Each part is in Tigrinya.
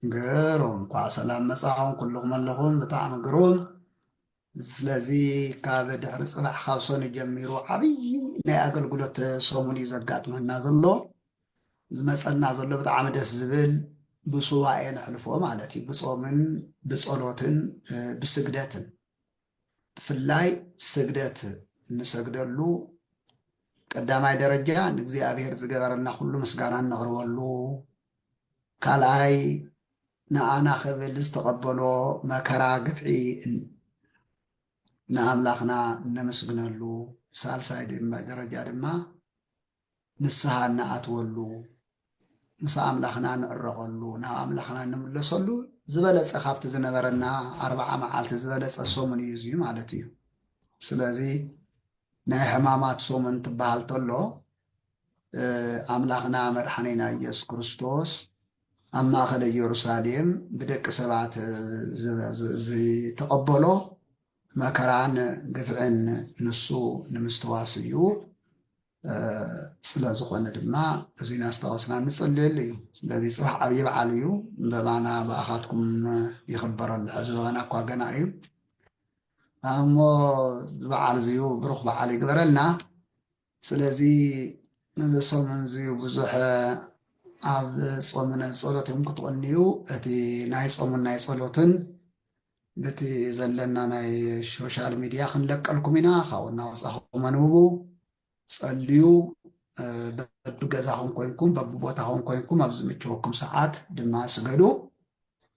ግሩም እንኳ ሰላም መጻኹም ኩልኩም ኣለኹም ብጣዕሚ ግሩም። ስለዚ ካብ ድሕሪ ፅባሕ ካብ ሰኑ ጀሚሩ ዓብይ ናይ ኣገልግሎት ሰሙን እዩ ዘጋጥመና ዘሎ ዝመፀና ዘሎ ብጣዕሚ ደስ ዝብል ብሱባኤ ነሕልፎ ማለት እዩ ብፆምን ብፀሎትን ብስግደትን ብፍላይ ስግደት እንሰግደሉ ቀዳማይ ደረጃ ንእግዚኣብሔር ዝገበረልና ኩሉ ምስጋና ነቕርበሉ ካልኣይ ንኣና ክብል ዝተቐበሎ መከራ ግፍዒ ንኣምላኽና ነመስግነሉ ሳልሳይ ደረጃ ድማ ንስሓ እናኣትወሉ ምስ ኣምላኽና ንዕረቐሉ ናብ ኣምላኽና ንምለሰሉ ዝበለፀ ካብቲ ዝነበረና 40 መዓልቲ ዝበለፀ ሰሙን እዩ እዙዩ ማለት እዩ። ስለዚ ናይ ሕማማት ሰሙን ትበሃል ተሎ ኣምላኽና መድሓኒና ኢየሱስ ክርስቶስ ኣብ ማእኸል ኢየሩሳሌም ብደቂ ሰባት ዝተቐበሎ መከራን ግፍዕን ንሱ ንምስትዋስ እዩ። ስለ ዝኾነ ድማ እዙይ እናስታወስና ንፅልየሉ እዩ። ስለዚ ፅባሕ ዓብይ በዓል እዩ። በባና ብኣኻትኩም ይኽበረሉ ሕዚ በባና እኳ ገና እዩ እሞ በዓል እዙዩ ብሩኽ በዓል ይግበረልና። ስለዚ ነዚ ሰሙን እዙዩ ብዙሕ ኣብ ፆምን ፀሎት እዮም ክትቕንዩ እቲ ናይ ፆምን ናይ ፀሎትን በቲ ዘለና ናይ ሶሻል ሚድያ ክንለቀልኩም ኢና። ካብኡ እናወፃኹም አንብቡ ጸልዩ በብገዛኹም ኮይንኩም በብቦታኹም ኮይንኩም ኣብ ዝምችወኩም ሰዓት ድማ ስገዱ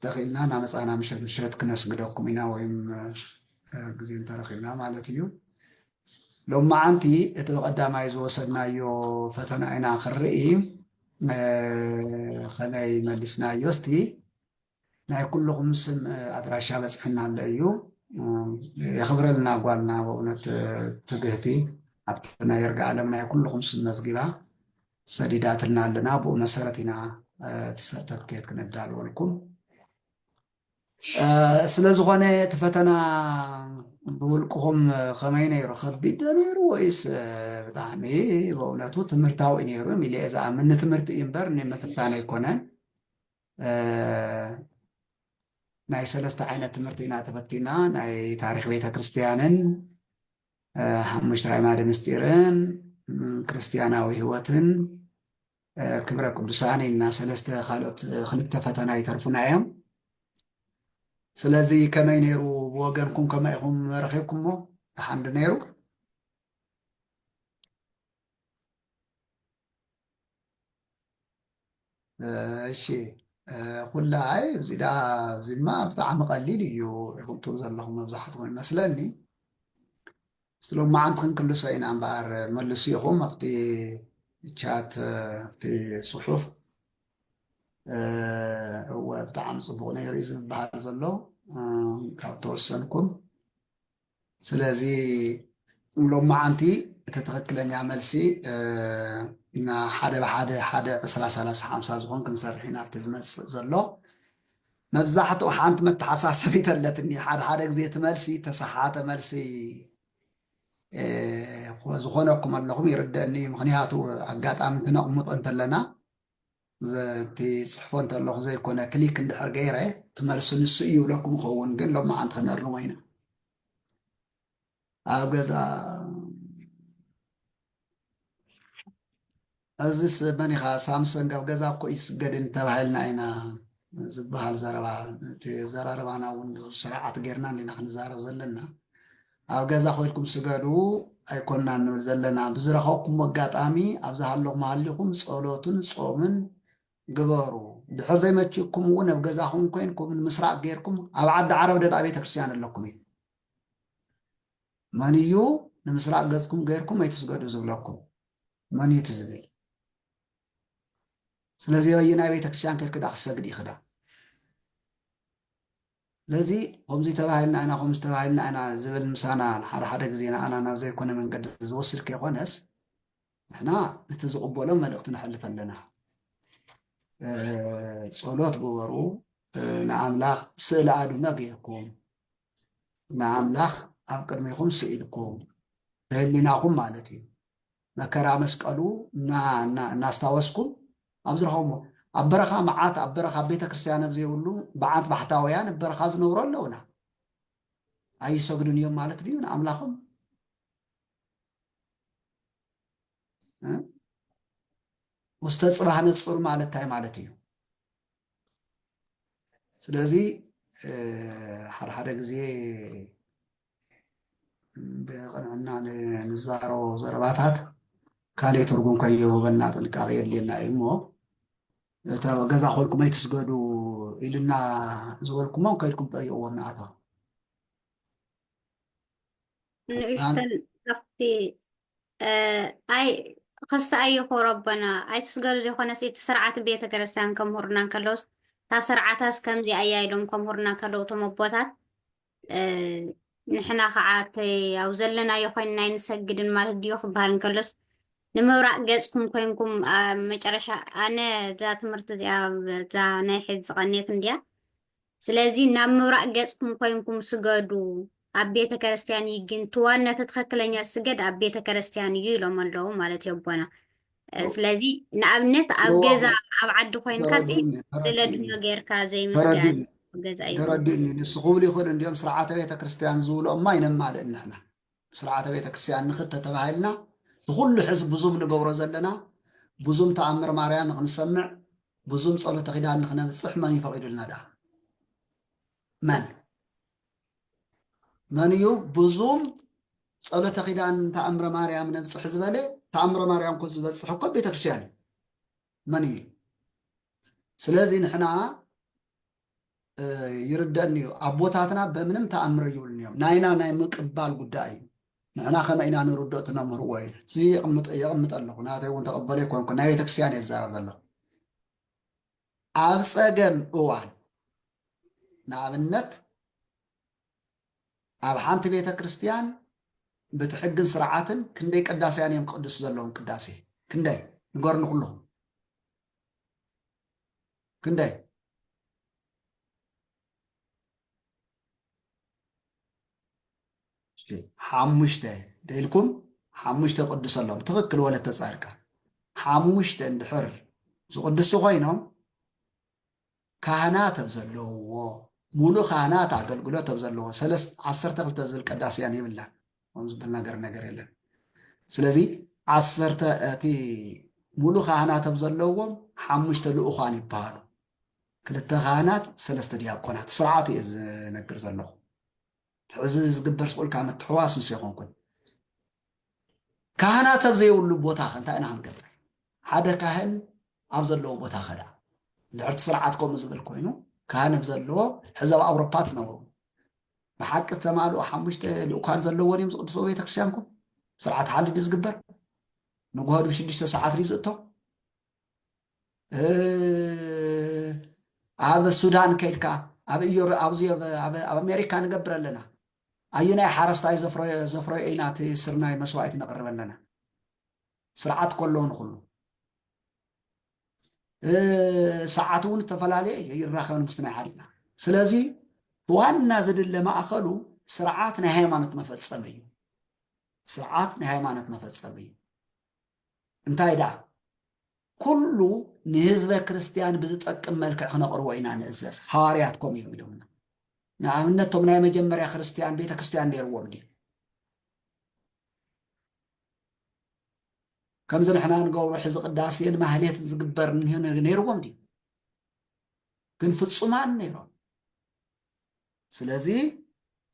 ተኺልና ናመፃና ምሸት ምሸት ክነስግደኩም ኢና ወይም ግዜ እንተረኺብና ማለት እዩ። ሎም መዓንቲ እቲ ብቐዳማይ ዝወሰድናዮ ፈተና ኢና ክንርኢ ከመይ መሊስናዮ እስቲ ናይ ኩልኩም ስም ኣድራሻ በፅሕና ኣሎ እዩ የኽብረልና ጓልና በእውነት ትግህቲ ኣብቲ ናይ ይርጋ ዓለም ናይ ኩልኩም ስም መዝጊባ ሰዲዳትና ኣለና ብኡ መሰረት ኢና እቲ ሰርተፍኬት ክነዳልወልኩም ስለ ዝኾነ እቲ ፈተና ብውልቅኹም ከመይ ነይሩ ከቢድ ዶ ነይሩ ወይስ ብጣዕሚ በእውነቱ ትምህርታዊ ነይሩ ኢለ እየ ዝኣምን ትምህርቲ እዩ እምበር ንምፍታን ኣይኮነን። ናይ ሰለስተ ዓይነት ትምህርቲ ኢና ተፈቲና ናይ ታሪክ ቤተክርስትያንን ሓሙሽተ ኣዕማደ ምስጢርን ክርስትያናዊ ህይወትን ክብረ ቅዱሳን ኢልና ሰለስተ ካልኦት ክልተ ፈተና ይተርፉና እዮም። ስለዚ ከመይ ነይሩ ብወገንኩም ከመይ ኢኹም ረኺብኩምሞ ድሓንዲ ነይሩ? እሺ ኩላይ እዙይ ዳ እዙይ ድማ ብጣዕሚ ቀሊል እዩ ኢኹም ትብሉ ዘለኹም መብዛሕትኩም ይመስለኒ። ስለሎማዓንቲ ክንክልሶ ኢና እምበኣር መልሱ ኢኹም ኣብቲ ቻት ኣብቲ ፅሑፍ እወ ብጣዕሚ ፅቡቕ ነይሩ እዩ ዝበሃል ዘሎ ካብ ተወሰንኩም። ስለዚ ሎማዓንቲ እቲ ትኽክለኛ መልሲ ሓደ ብሓደ ሓደ 20-30-50 ዝኾን ክንሰርሕ ኢና ኣብቲ ዝመፅእ ዘሎ መብዛሕትኡ ሓንቲ መተሓሳሰቢት ኣለትኒ ሓደ ሓደ ግዜ እቲ መልሲ ተሰሓተ መልሲ ዝኾነኩም ኣለኹም ይርደአኒ ምክንያቱ ኣጋጣሚ ክነቕምጦ እንተለና እቲ ፅሕፎ እንተለኹ ዘይኮነ ክሊክ እንድሕር ገይረ ትመልሱ ንሱ እዩ ይብለኩም ይኸውን ግን ሎማዓንቲ ክነርሞ ኢና ኣብ ገዛ እዚስ መን ኢኻ ሳምሰንግ ኣብ ገዛ እኮ ይስገድን ተባሂልና ኢና ዝበሃል ዘረባ እቲ ዘራርባና እውን ስርዓት ጌርና ኢና ክንዛረብ ዘለና ኣብ ገዛ ኮይልኩም ስገዱ ኣይኮንና ንብል ዘለና ብዝረኸብኩም ኣጋጣሚ ኣብዛ ሃለኹም ሃሊኹም ፀሎትን ፆምን ግበሩ ድሕር ዘይመችእኩም እውን ኣብ ገዛኹም ኮይንኩም ንምስራቅ ጌርኩም ኣብ ዓዲ ዓረብ ደዳ ቤተክርስትያን ኣለኩም እዩ መን እዩ ንምስራቅ ገዝኩም ገይርኩም ኣይትስገዱ ዝብለኩም መን እዩ ትዝብል ስለዚ በይናይ ቤተክርስትያን ከይድክዳ ክሰግድ ይኽዳ ስለዚ ከምዚ ተባሂልና ኢና ከምዚ ተባሂልና ኢና ዝብል ምሳና ሓደ ሓደ ግዜ ንኣና ናብ ዘይኮነ መንገዲ ዝወስድ ከይኮነስ ንሕና ነቲ ዝቕበሎ መልእኽቲ ነሕልፍ ኣለና ጸሎት ግበሩ ንኣምላኽ ስእሊ ኣድህኖ ጌርኩም ንኣምላኽ ኣብ ቅድሚኹም ስኢልኩም ብህሊናኹም ማለት እዩ መከራ መስቀሉ እናስታወስኩም ኣብ ዝረኸብሞ أبرخا معات أبرخا بيت كريستيان بزي يقولوا بعات بحتاويان أبرخا زنورا لونا أي سجدون يوم مالت ليون أملاخهم مستصبح نصفر مالت تاي مالتي سلازي حر ጊዜ بقنعنا نزارو زرباتات كالي ترغون كيو بنا ጥንቃቄ የለና እሞ ገዛ ኾልኩም ኣይትስገዱ ኢልና ዝበልኩሞ ከይድኩም ጠይቅዎና አቶ ንእሽተን ኣብቲ ኣይ ከስተኣይኹ ረበና ኣይትስገዱ ዘይኮነስ እቲ ስርዓት ቤተ ክርስቲያን ከምሁርና ከለውስ እታ ስርዓታስ ከምዚ ኣያ ኢሎም ከምሁርና ከለው እቶም ኣቦታት ንሕና ከዓ ኣብ ዘለናዮ ኮይንና ንሰግድን ማለት ድዮ ክበሃል እንከሎስ ንምብራቅ ገጽኩም ኮይንኩም መጨረሻ ኣነ እዛ ትምህርቲ እዚኣ እዛ ናይ ሕዚ ዝቐንየት እንድያ ስለዚ ናብ ምብራቅ ገጽኩም ኮይንኩም ስገዱ ኣብ ቤተ ክርስቲያን ይግን ትዋነት ትክክለኛ ስገድ ኣብ ቤተ ክርስቲያን እዩ ኢሎም ኣለዉ ማለት የቦና ስለዚ ንኣብነት ኣብ ገዛ ኣብ ዓዲ ኮይንካ ስለድኖ ጌርካ ዘይምስጋድ ገዛ እዩ ተረዲእኒ ንስኹብል ይኹን እንዲኦም ስርዓተ ቤተ ክርስቲያን ዝብሎማ ይነማልእ ንሕና ስርዓተ ቤተ ክርስቲያን ንኽተ ተባሂልና ብኩሉ ሕዝብ ብዙም ንገብሮ ዘለና ብዙም ተኣምር ማርያም ንክንሰምዕ ብዙም ጸሎተ ኺዳን ንክነብጽሕ መን ይፈቂዱልና ዳ من يو بزوم ጸሎተ ኺዳን ተኣምረ ማርያም ነብጽሕ ዝበለ ተኣምረ ማርያም ኮ ዝበጽሕ እኮ ቤተ ክርስቲያን መን እዩ ስለዚህ ንሕና ይርደአኒ ኣቦታትና በምንም ተኣምረ ይብሉን እዮም ናይና ናይ ምቅባል ጉዳይ ንሕና ከመይ ኢና ንርድኦ ትነምህርዎ እዩ እዚ የቕምጥ ኣለኹ ናተይ እውን ተቐበለ ይኮንኩ ናይ ቤተ ክርስቲያን እየ ዝዛረብ ዘለኹ ኣብ ጸገም እዋን ንኣብነት ኣብ ሓንቲ ቤተ ክርስቲያን بتحجن سرعاتن كندي قداسه يعني مقدس زلون قداسه كندي نغورن كلهم كندي حمشته ديلكم حمشته قدس الله بتفكر ولا تصارك حمشته اندحر زقدسو خوينهم كهنات بزلو مولو كهنات አገልግሎት ተብዘለዎ 12 ዝብል ቅዳሴ ያን ይብላል ወንዝ ነገር የለን ስለዚህ 10 እቲ ሙሉ ካህናት ተብዘለዎም 5 ልኡኻን ይባሉ ክልተ ካህናት 3 ዲያቆናት ስርዓት እዩ ዝነግር ዘሎ ትዕዝ ዝግበር ስቁልካ ምትሕዋስ ንስይኾንኩን ካህናት ተብዘይብሉ ቦታ እንታይ ኢና ክንገብር ሓደ ካህን ኣብ ዘለዎ ቦታ ኸዳ ልዕርት ስርዓት ከም ዝብል ኮይኑ ካህን ብዘለዎ ሕዘብ ኣውሮፓ ትነብሩ بحق تمالو حمشت لوكان زلووني مقدسو بيت كريستيانكم سرعه حدد زغبر نغهد بشديشته ساعات ريزتو اب السودان كيلكا اب يور ابزي اب امريكا نغبر لنا اينا حرستاي زفرو ايناتي سرناي مسواعت نقرب لنا سرعات كلون كله ساعاتون تفلالي يراخون مستنى حالنا سلازي وانا زدل ማእኸሉ ስርዓት ናይ ሃይማኖት መፈጸም እዩ ስርዓት ናይ ሃይማኖት መፈጸም እዩ እንታይ ዳ ኩሉ ንህዝበ ክርስቲያን ብዝጠቅም መልክዕ ክነቅርቦ ኢና ንእዘዝ ሐዋርያት ኮም እዮም ኢሎምና ንኣብነቶም ናይ መጀመርያ ክርስቲያን ቤተ ክርስቲያን ነይርዎም ዲ ከምዚ ንሕና ንገብሮ ሕዚ ቅዳሴን ማህሌት ዝግበር ነይርዎም ዲ ግን ፍጹማን ነይሮም ስለዚህ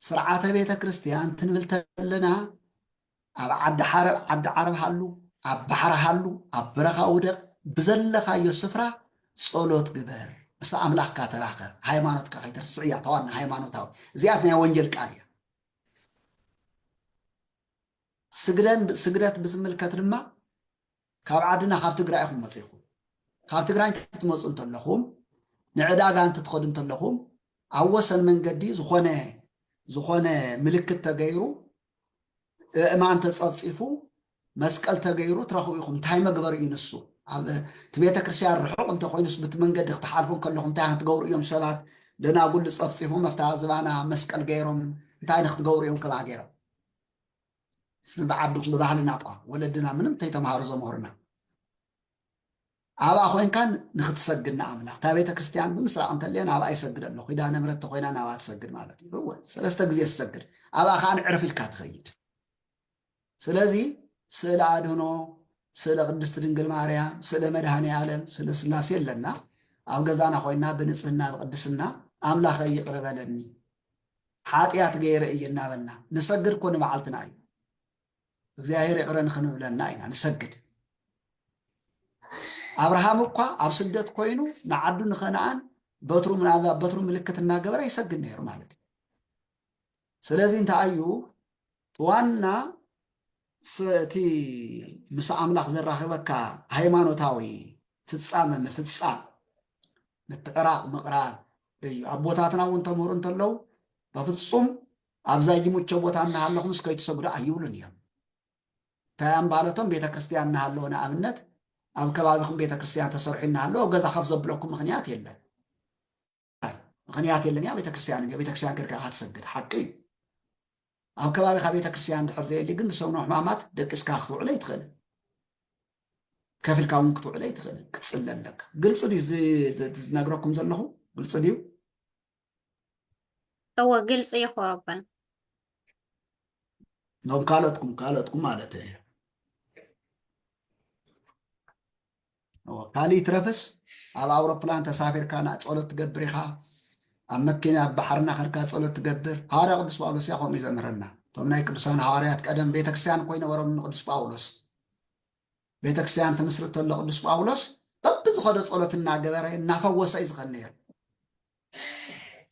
ስርዓተ ቤተ ክርስቲያን ትንብልተለና ኣብ ዓዲ ዓረብ ሃሉ ኣብ ባሕሪ ሃሉ ኣብ በረኻ ውደቕ ብዘለኻዮ ስፍራ ጸሎት ግበር ምስ ኣምላኽካ ተራኸብ ሃይማኖትካ ከይተርስዕ እያ ተዋና ሃይማኖታዊ እዚኣት ናይ ወንጀል ቃል እያ ስግደት ብዝምልከት ድማ ካብ ዓድና ካብ ትግራይ ኢኹም መፂኹም ካብ ትግራይ ክትመፁ እንተለኹም ንዕዳጋ እንትትኸዱ እንተለኹም ኣብ ወሰን መንገዲ ዝኾነ ምልክት ተገይሩ እማን ተጸፍጺፉ መስቀል ተገይሩ ትረኽቡ ኢኹም እንታይ መግበር እዩ ንሱ ኣብ ቤተ ክርስቲያን ርሑቕ እንተ ኮይኑስ በቲ መንገዲ ክትሓልፉ ከለኹም እንታይ ክትገብሩ እዮም ሰባት ደናጉል ጸፍጺፉ መፍታ ዝባና መስቀል ገይሮም እንታይ ንክትገብሩ እዮም ከማ ገይሮም ብዓድኹም ብባህልና እኳ ወለድና ምንም ተይተምሃሩ ዘምህሩና أبا خوين كان نختسجدنا أملاك تابيت كريستيان بمسرع أنت اللي أنا أبا يسجد له خدا نمرت خوينا أنا أبا تسجد مالتي هو سلسة جزية السجد أبا خان عرف الكات خيد سلازي سل عادهنو سل قدست دنجل ماريام سل مدهاني عالم سل سلاسي لنا أو جزانا خوينا بنصنا بقدسنا أملاك يقرب لني حاتيات غير إينا بنا نسجد كون معلتنا أي እግዚአብሔር ይቅረን ክንብለና ኢና ንሰግድ አብርሃም እኳ ኣብ ስደት ኮይኑ ንዓዱ ንኸነአን በትሩ ምልክት እናገበረ ይሰግድ ነይሩ ማለት እዩ ስለዚ እንታይ እዩ ዋና እቲ ምስ ኣምላኽ ዘራኽበካ ሃይማኖታዊ ፍጻመ ምፍጻም ምትዕራቕ ምቕራብ እዩ ኣቦታትና እውን ተምህሩ እንተለው በፍጹም ኣብዛ ይሙቸ ቦታ እናሃለኹም እስከይትሰግዱ ኣይብሉን እዮም ታያም ባለቶም ቤተ ክርስቲያን እናሃለዎ ንኣብነት ኣብ ከባቢኹም ቤተ ክርስቲያን ተሰርሑ እናሃለዎ ገዛ ከፍ ዘብለኩም ምክንያት የለን ምክንያት የለን ያ ቤተ ክርስቲያን ከድካ ክትሰግድ ሓቂ እዩ ኣብ ከባቢኻ ቤተ ክርስቲያን ድሕር ዘየሊ ግን ምሰውኖ ሕማማት ደቂስካ ክትውዕለ ይትኽእል ከፊልካ እውን ክትውዕለ ይትኽእል ክትፅለለካ ግልፂ ድዩ ዝነግረኩም ዘለኹ ግልፂ ድዩ እወ ግልፂ ይኸረበን ኖም ካልኦትኩም ማለት እዩ ካሊእ ትረፍስ ኣብ ኣውሮፕላን ተሳፊርካ ና ጸሎት ትገብር ኢኻ ኣብ መኪና ኣብ ባሕርና ኸድካ ጸሎት ትገብር ሃዋርያ ቅዱስ ጳውሎስ ያ ከምኡ ይዘምረና እቶም ናይ ቅዱሳን ሃዋርያት ቀደም ቤተክርስቲያን ኮይነበሮም ንቅዱስ ጳውሎስ ቤተክርስቲያን ትምስርት ተሎ ቅዱስ ጳውሎስ በብዝኸዶ ጸሎት እናገበረ እናፈወሰ እዩ ዝኸድ ነይሩ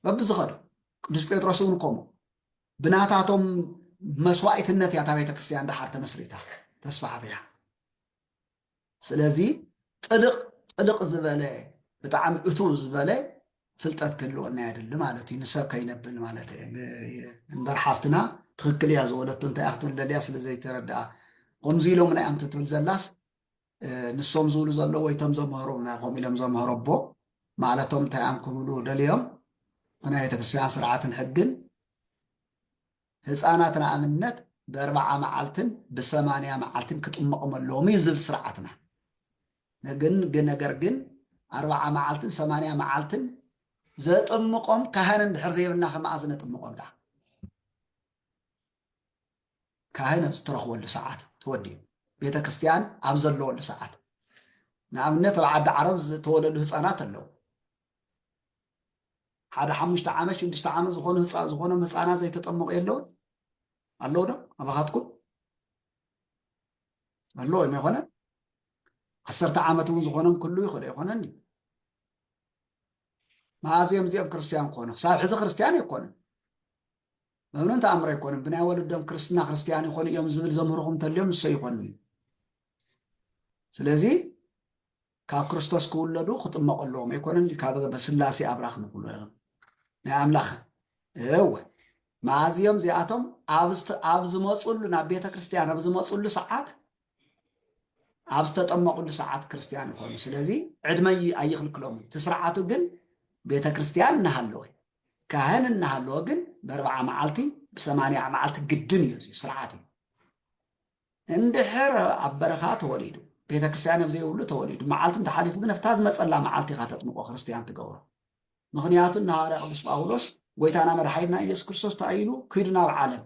በብዝኸዶ ቅዱስ ጴጥሮስ እውን ከምኡ ብናታቶም መስዋዕትነት እያ እታ ቤተክርስቲያን ዳሓር ተመስሪታ ተስፋሕፊያ ስለዚ ጥልቅ ዝበለ ብጣዕሚ እቱው ዝበለ ፍልጠት ክህልወና የድሊ ማለት እዩ ንሰብ ከይነብል ማለት እዩ እምበር ሓፍትና ትክክል እያ ዝበለቶ እንታይ ክትብል ደልያ ስለዘይተረድኣ ከምዚ ኢሎም ናይ ኣምቲ ትብል ዘላስ ንሶም ዝብሉ ዘለዎ ወይቶም ዘምህሩ ከምኡ ኢሎም ዘምህሮ ኣቦ ማለቶም እንታይ ኣም ክብሉ ደልዮም ናይ ቤተክርስትያን ስርዓትን ሕግን ህፃናት ንኣብነት ብ40 መዓልትን ብ80 መዓልትን ክጥመቆም ኣለዎም እዩ ዝብል ስርዓትና ነገር ግን 40 መዓልትን 80 መዓልትን ዘጥምቆም ካህን እንድሕር ዘይብልና ከመኣዝ ነጥምቆም ዳ ካህን ኣብ ዝተረኽበሉ ሰዓት ትወዲ ቤተ ክርስቲያን ኣብ ዘለወሉ ሰዓት ንኣብነት ኣብ ዓዲ ዓረብ ዝተወለዱ ህፃናት ኣለዉ ሓደ 5 ዓመት 6 ዓመት ዝኾኖም ህፃናት ዘይተጠመቁ የለውን ኣለዉ ዶ ኣባኻትኩም ኣለዎ እዮም ይኮነ 10 ዓመት እውን ዝኾኖም ኩሉ ይኽእል ኣይኮነን እዩ መኣዝዮም እዚኦም ክርስቲያን ኮኑ ክሳብ ሕዚ ክርስቲያን ኣይኮኑን በምንም ተኣምር ኣይኮኑን ብናይ ወለዶም ክርስትና ክርስቲያን ይኮኑ እዮም ዝብል ዘምህርኩም እንተልዮም ንሶ ይኮኑ ስለዚ ካብ ክርስቶስ ክውለዱ ክጥመቁ ኣለዎም ኣይኮነን ካብ በስላሴ ኣብራኽ ንኩሉ ናይ ኣምላኽ እወ መኣዝዮም እዚኣቶም ኣብ ዝመፁሉ ናብ ቤተ ክርስቲያን ኣብ ዝመፁሉ ሰዓት ኣብ ዝተጠመቁሉ ሰዓት ክርስቲያን ይኮኑ ስለዚ ዕድመ ኣይኽልክሎም እቲ ስርዓቱ ግን ቤተ ክርስቲያን እናሃለወ ካህን እናሃለወ ግን ብ40 መዓልቲ ብ80 መዓልቲ ግድን እዩ ስርዓት እዩ እንድሕር ኣብ በረኻ ተወሊዱ ቤተ ክርስቲያን ኣብ ዘይብሉ ተወሊዱ መዓልቲ እንተሓሊፉ ግን ኣብታ ዝመፀላ መዓልቲ ኢኻ ተጥምቆ ክርስቲያን ትገብሮ ምክንያቱ ንሃዋርያ ቅዱስ ጳውሎስ ጎይታና መድሓኒትና ኢየሱስ ክርስቶስ ተኣይሉ ክይዱ ናብ ዓለም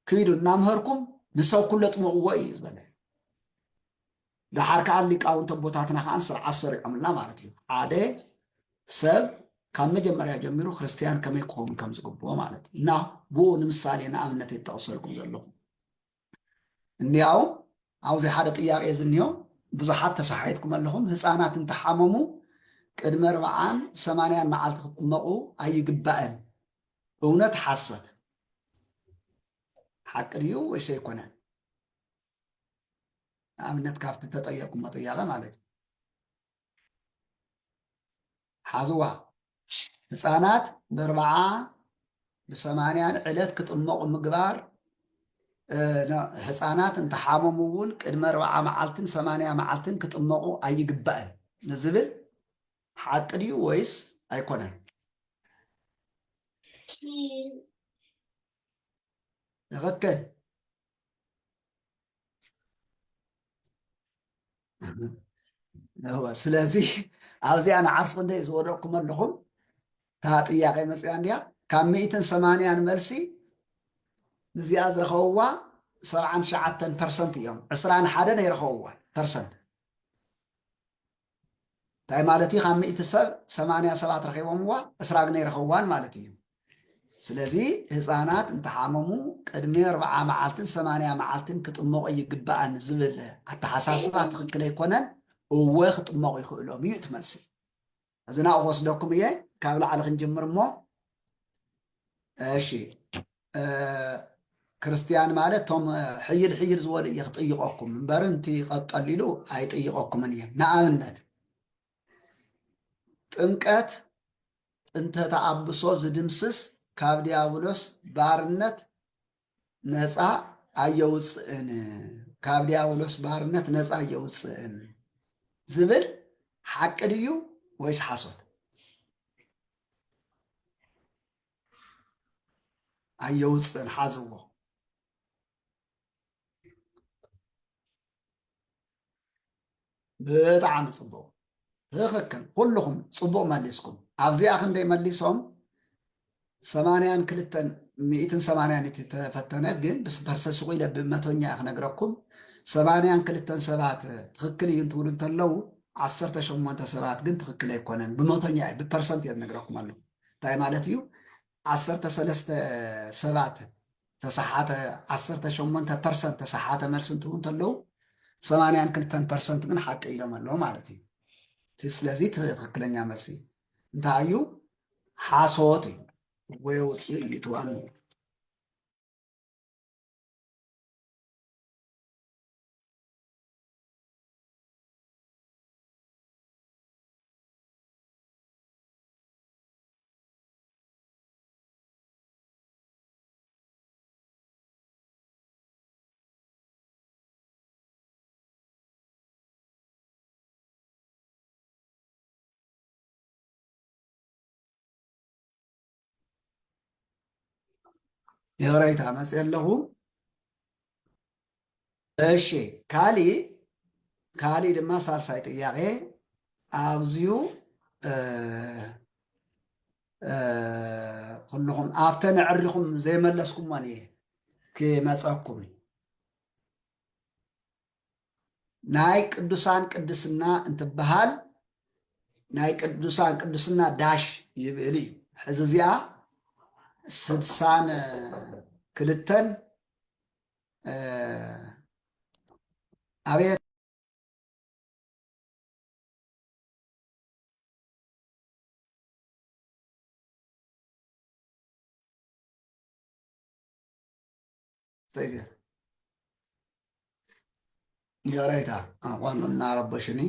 ክይዱ እናምሃርኩም ንሰብ ኩሉ ጥምቕዎ እዩ ዝበለ ድሓር ከዓ ሊቃውንቲ ቦታትና ከዓ ስርዓት ሰሪዖምልና ማለት እዩ ሓደ ሰብ ካብ መጀመርያ ጀሚሩ ክርስቲያን ከመይ ክኸውን ከም ዝግብኦ ማለት እዩ እና ብኡ ንምሳሌ ንኣብነት ይጠቕሰልኩም ዘለኹ እንዲያው ኣብዘይ ሓደ ጥያቄ ዝኒኦ ብዙሓት ተሳሓይትኩም ኣለኹም ህፃናት እንተሓመሙ ቅድሚ 40 80 መዓልቲ ክጥመቑ ኣይግባእን እውነት ሓሰብ ሓቂ ድዩ ወይስ ኣይኮነን ንኣብነት ካብቲ ተጠየቅኩሞ ጥያቄ ማለት እዩ ሓዝዋ ህፃናት ብ40 ብ80 ዕለት ክጥመቁ ምግባር ህፃናት እንተሓመሙ እውን ቅድሚ 40 መዓልትን 80 መዓልትን ክጥመቁ ኣይግባእን ንዝብል ሓቂ ድዩ ወይስ ኣይኮነን ይኽክል ስለዚህ ኣብዚ ኣነ ዓርስ ክንደይ ዝወደቕኩም ኣለኹም እታ ጥያቄ መፅያ እንድያ ካብ 180 መልሲ ንዚኣ ዝረኸብዋ 79% እዮም 21 ነይረኸብዋ ፐርሰንት እንታይ ማለት እዩ ካብ 100 ሰብ 80 ሰባት ረኺቦምዋ 20 ግን ይረኸብዋን ማለት እዩ ስለዚ ህፃናት እንተሓመሙ ቅድሚ 40 መዓልትን 80 መዓልትን ክጥመቑ ይግባአን ዝብል ኣተሓሳስባ ትክክል ኣይኮነን እወ ክጥመቑ ይኽእሎም እዩ እቲ መልሲ እዚ ናብኡ ክወስደኩም እየ ካብ ላዕሊ ክንጅምር እሞ እሺ ክርስቲያን ማለት ቶም ሕይል ሕይል ዝበሉ እየ ክጥይቆኩም እምበር እንቲ ቀቀሊሉ ኣይጥይቆኩምን እየ ንኣብነት ጥምቀት እንተ ተኣብሶ ዝድምስስ ካብ ዲያብሎስ ባርነት ነፃ ኣየውፅእን ካብ ዲያብሎስ ባርነት ነፃ ኣየውፅእን ዝብል ሓቂ ድዩ ወይስ ሓሶት ኣየውፅእን ሓዝዎ ብጣዕሚ ፅቡቅ ትኽክል ኩልኩም ፅቡቅ መሊስኩም ኣብዚኣ ክንደይ መሊሶም 82 180 ተፈተነ ግን ብፐርሰንት ኢለ ብመቶኛ ክነግረኩም 82 ሰባት ትክክል እዩ እንትብሉ እንተለው 18 ሰባት ግን ትክክል ኣይኮነን ብመቶኛ ብፐርሰንት እየ ዝነግረኩም ኣለሁ እንታይ ማለት እዩ 13 ሰባት ተሰሓተ 18% ተሰሓተ መልሲ እንትብሉ እንተለው 82% ግን ሓቂ ኢሎም ኣለዎ ማለት እዩ ስለዚ ትክክለኛ መልሲ እንታይ እዩ ሓሶት እዩ ወይውፅእ እዩ ትዋኑ የወረይታ መፅ ኣለኹ እሺ ካሊ ድማ ሳልሳይ ጥያቄ ኣብዝዩ ኩልኩም ኣብተን ዕሪኹም ዘይመለስኩሞን እየ ክመፀኩም ናይ ቅዱሳን ቅድስና እንትበሃል ናይ ቅዱሳን ቅድስና ዳሽ ይብል እዩ ሕዚ እዚኣ 62 ኣብየት የረይታ ዋኑ እናረበሽኒ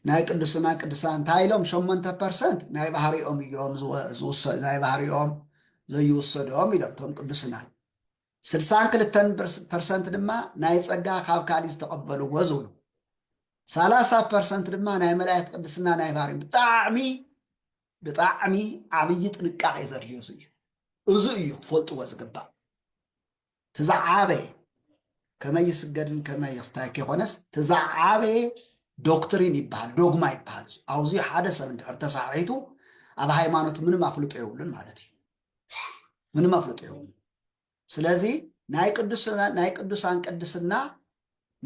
ናይ ቅዱስና ቅዱሳን እንታይ ኢሎም 8% ናይ ባህሪኦም እዮም ናይ ባህሪኦም ዘይውሰዶም ኢሎም ቶም ቅዱስናን 62% ድማ ናይ ፀጋ ካብ ካሊእ ዝተቐበልዎ ዝብሉ 30% ድማ ናይ መላእክት ቅድስና ናይ ባህሪ ብጣዕሚ ዓብይ ጥንቃቄ ዘድልዮ እዩ እዚ እዩ ክትፈልጥዎ ዝግባእ ትዛዓበየ ከመይ ይስገድን ከመይ ክስታይ ከይኮነስ ትዛዓበየ ዶክትሪን ይበሃል ዶግማ ይበሃል ኣብዚ ሓደ ሰብ እንድሕር ተሳሒቱ ኣብ ሃይማኖት ምንም ኣፍልጦ የብሉን ማለት እዩ ምንም ኣፍልጦ የብሉን ስለዚ ናይ ቅዱሳን ቅድስና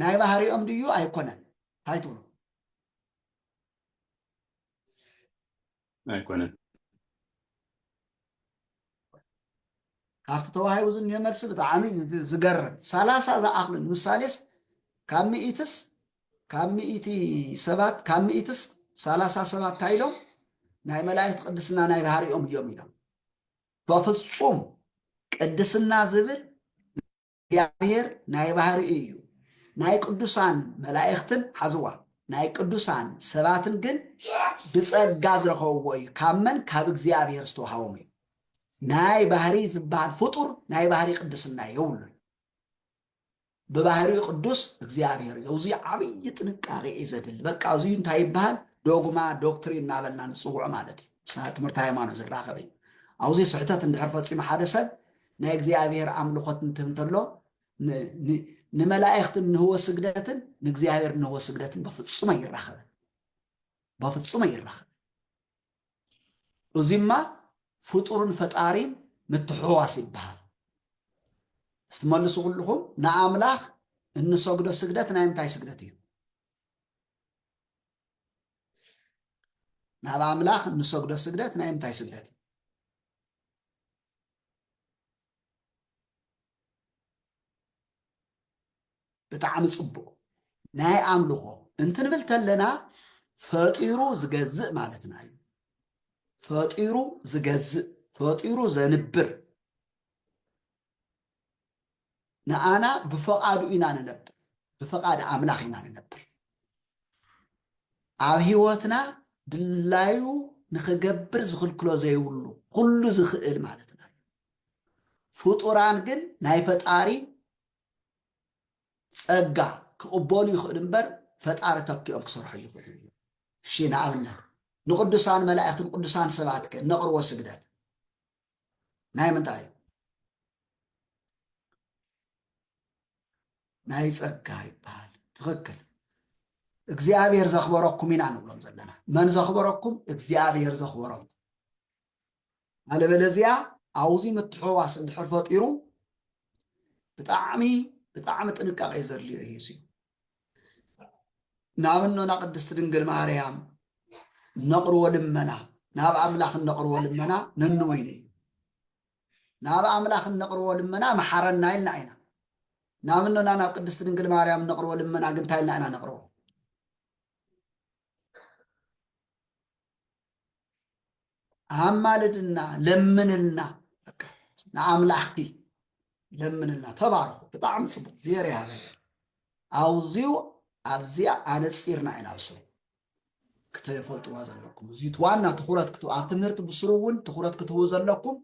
ናይ ባህሪኦም ድዩ ኣይኮነን እንታይ ትብሉ ኣይኮነን ካብቲ ተዋሂቡ ዝኒሀ መልሲ ብጣዕሚ ዝገርም 30 ዝኣኽልን ምሳሌስ ካብ ሚእቲ ሰባት ካብ ሚእትስ 30 ሰባት እንታይ ኢሎም ናይ መላእክት ቅድስና ናይ ባህሪኦም እዮም ኢሎም በፍጹም ቅድስና ዝብል እግዚአብሔር ናይ ባህሪ እዩ ናይ ቅዱሳን መላእክትን ሓዝዋ ናይ ቅዱሳን ሰባትን ግን ብፀጋ ዝረኸብዎ እዩ ካብ መን ካብ እግዚአብሔር ዝተዋሃቦም እዩ ናይ ባህሪ ዝበሃል ፍጡር ናይ ባህሪ ቅድስና የብሉን ብባህሪኡ ቅዱስ እግዚአብሔር እዩ እዚ ዓብይ ጥንቃቄ እዩ ዘድሊ በቃ እዚ እንታይ ይበሃል ዶግማ ዶክትሪን እናበልና ንፅውዖ ማለት እዩ ትምህርቲ ሃይማኖት ዝራኸበ እዩ ኣብዚ ስሕተት እንድሕር ፈፂሙ ሓደ ሰብ ናይ እግዚአብሔር ኣምልኾት እንትህብ እንተሎ ንመላእክት እንህዎ ስግደትን ንእግዚአብሔር እንህዎ ስግደትን በፍጹም አይራኸብን በፍጹም አይራኸብን እዚህማ ፍጡርን ፈጣሪን ምትሕዋስ ይበሃል ስትመልሱ ኩልኩም ንኣምላኽ እንሰግዶ ስግደት ናይ ምንታይ ስግደት እዩ ናብ ኣምላኽ እንሰግዶ ስግደት ናይ ምንታይ ስግደት እዩ ብጣዕሚ ጽቡቕ ናይ ኣምልኾ እንትንብል ተለና ፈጢሩ ዝገዝእ ማለትና እዩ ፈጢሩ ዝገዝእ ፈጢሩ ዘንብር ንኣና ብፈቃዱ ኢና ንነብር ብፈቃድ ኣምላኽ ኢና ንነብር ኣብ ሂወትና ድላዩ ንኽገብር ዝኽልክሎ ዘይብሉ ኩሉ ዝኽእል ማለትና እዩ ፍጡራን ግን ናይ ፈጣሪ ጸጋ ክቕበሉ ይኽእል እምበር ፈጣሪ ተኪኦም ክሰርሑ ይኽእሉ እሺ ንኣብነት ንቅዱሳን መላእክትን ቅዱሳን ሰባት ከ ነቕርቦ ስግደት ናይ ምንታይ እዩ ናይ ጸጋ ይበሃል ትኽክል እግዚአብሔር ዘኽበረኩም ኢና ንብሎም ዘለና መን ዘኽበረኩም እግዚአብሔር ዘኽበረኩም አለበለዚያ ኣውዚ ምትሕዋስ እንድሕር ፈጢሩ ብጣዕሚ ጥንቃቄ ዘድልዮ እዩ እዚ ናብኖና ቅድስት ድንግል ማርያም ነቕርቦ ልመና ናብ ኣምላኽ ነቕርቦ ልመና ነንወይነ እዩ ናብ ኣምላኽ ነቕርቦ ልመና መሓረና ኢልና ኢና ናብኖና ናብ ቅድስት ድንግል ማርያም ነቕርቦ ልመና ግን እንታይ ኢልና ኢና ነቕርቦ ኣማልድና ለምንልና ንኣምላኽኪ ለምንልና ተባረኹ ብጣዕሚ ጽቡቕ ዜር ያለ ኣውዚኡ ኣብዚኣ ኣነፂርና ኢና ብስሩ ክትፈልጥዋ ዘለኩም እዚ ዋና ትኹረት ኣብ ትምህርቲ ብስሩ እውን ትኹረት ክትህቡ ዘለኩም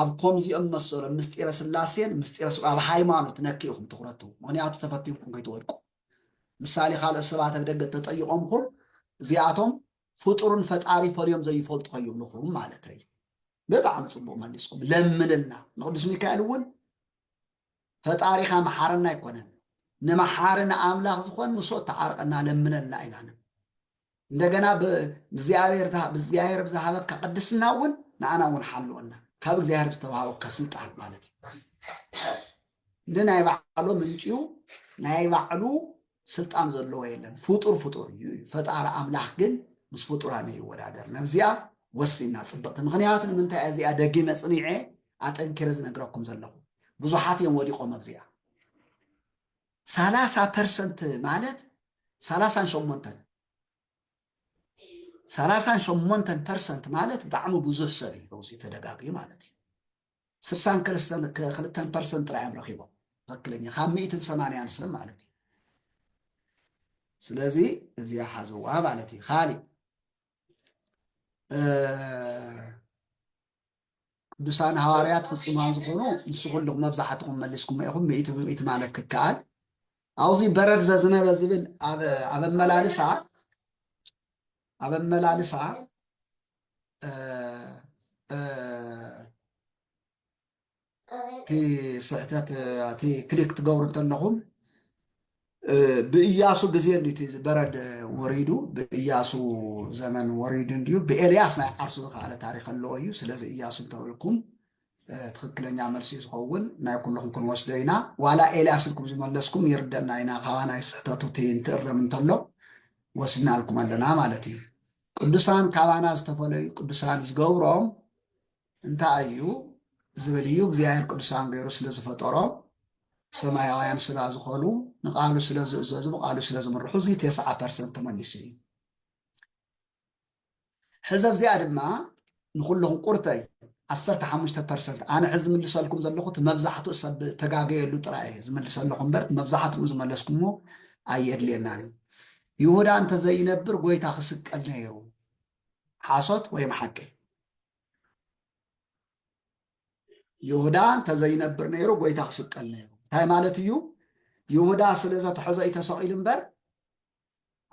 ኣብ ከምዚኦም መሰሎ ምስጢረ ስላሴን ምስጢረ ኣብ ሃይማኖት ነኪኢኹም ትኹረት ምክንያቱ ተፈቲንኩም ከይትወድቁ ምሳሌ ካልኦት ሰባት ኣብ ደገ ተጠይቖምኩም እዚኣቶም ፍጡርን ፈጣሪ ፈልዮም ዘይፈልጡ ከይብልኹም ማለት እዩ ብጣዕሚ ጽቡቕ መሊስኩም ለምንልና ንቅዱስ ሚካኤል እውን ፈጣሪኻ መሓረና ኣይኮነን ንመሓርና ኣምላኽ ዝኾን ምስኦ ተዓርቀና ለምነና ኢና እንደገና ብእግዚአብሔር ብዝሃበካ ቅድስና እውን ንኣና እውን ሓልወና ካብ እግዚአብሔር ዝተዋሃበካ ስልጣን ማለት እዩ ንናይ ባዕሉ ምንጭው ናይ ባዕሉ ስልጣን ዘለዎ የለን ፍጡር እዩ ፈጣሪ ኣምላኽ ግን ምስ ፍጡራን ይወዳደር ነብዚኣ ወሲና ጽብቕቲ ምክንያቱ ንምንታይ እዚኣ ደጊመ ጽኒዐ ኣጠንኪረ ዝነግረኩም ዘለኹ ብዙሓት እዮም ወዲቆም ኣብዚኣ 30% ማለት 38% ማለት ብጣዕሚ ብዙሕ ሰብ እዩ እዚ ተደጋጊ ማለት እዩ 62% ጥራይ ረኺቦም ትክክለኛ ካብ 180 ሰብ ማለት እዩ ስለዚ እዚኣ ሓዝዋ ማለት እዩ ካሊእ ቅዱሳን ሐዋርያት ፍጹማን ዝኾኑ ንሱ ኩልኩም መብዛሕትኩም መሊስኩም ኢኹም 100 ማለት ክከኣል ኣውዚ በረድ ዘዝነበ ዝብል ኣብ ኣመላልሳ እቲ ስሕተት እቲ ክሊክ ትገብሩ እንተለኹም ብኢያሱ ግዜ እቲ በረድ ወሪዱ ብኢያሱ ዘመን ወሪዱ እንድዩ ብኤልያስ ናይ ዓርሱ ዝኸኣለ ታሪክ ኣለዎ እዩ ስለዚ ኢያሱ እንተብልኩም ትክክለኛ መልሲ ዝኸውን ናይ ኩልኩም ክንወስዶ ኢና ዋላ ኤልያስ ኢልኩም ዝመለስኩም ይርደአና ኢና ካባናይ ስሕተቱ እንትእረም እንተሎ ወስድና ልኩም ኣለና ማለት እዩ ቅዱሳን ካባና ዝተፈለዩ ቅዱሳን ዝገብሮም እንታይ እዩ ዝብል እዩ እግዚአብሔር ቅዱሳን ገይሩ ስለ ዝፈጠሮም ሰማያውያን ስላ ዝኾኑ ንቃሉ ስለ ዝእዘዙ ብቃሉ ስለ ዝምርሑ እዚ 9% ተመሊሱ እዩ ሕዚ ኣብዚኣ ድማ ንኩልኩም ቁርተይ 15% ኣነ ሕዚ ዝምልሰልኩም ዘለኹት መብዛሕትኡ ሰብ ተጋገየሉ ጥራይ ዝምልሰለኹም እምበር መብዛሕትኡ ዝመለስኩሞ ኣየድልየናን እዩ ይሁዳ እንተዘይነብር ጎይታ ክስቀል ነይሩ ሓሶት ወይ ሓቂ ይሁዳ እንተዘይነብር ነይሩ ጎይታ ክስቀል ነይሩ እንታይ ማለት እዩ ይሁዳ ስለ ዘትሕዞ እዩ ተሰቂሉ እምበር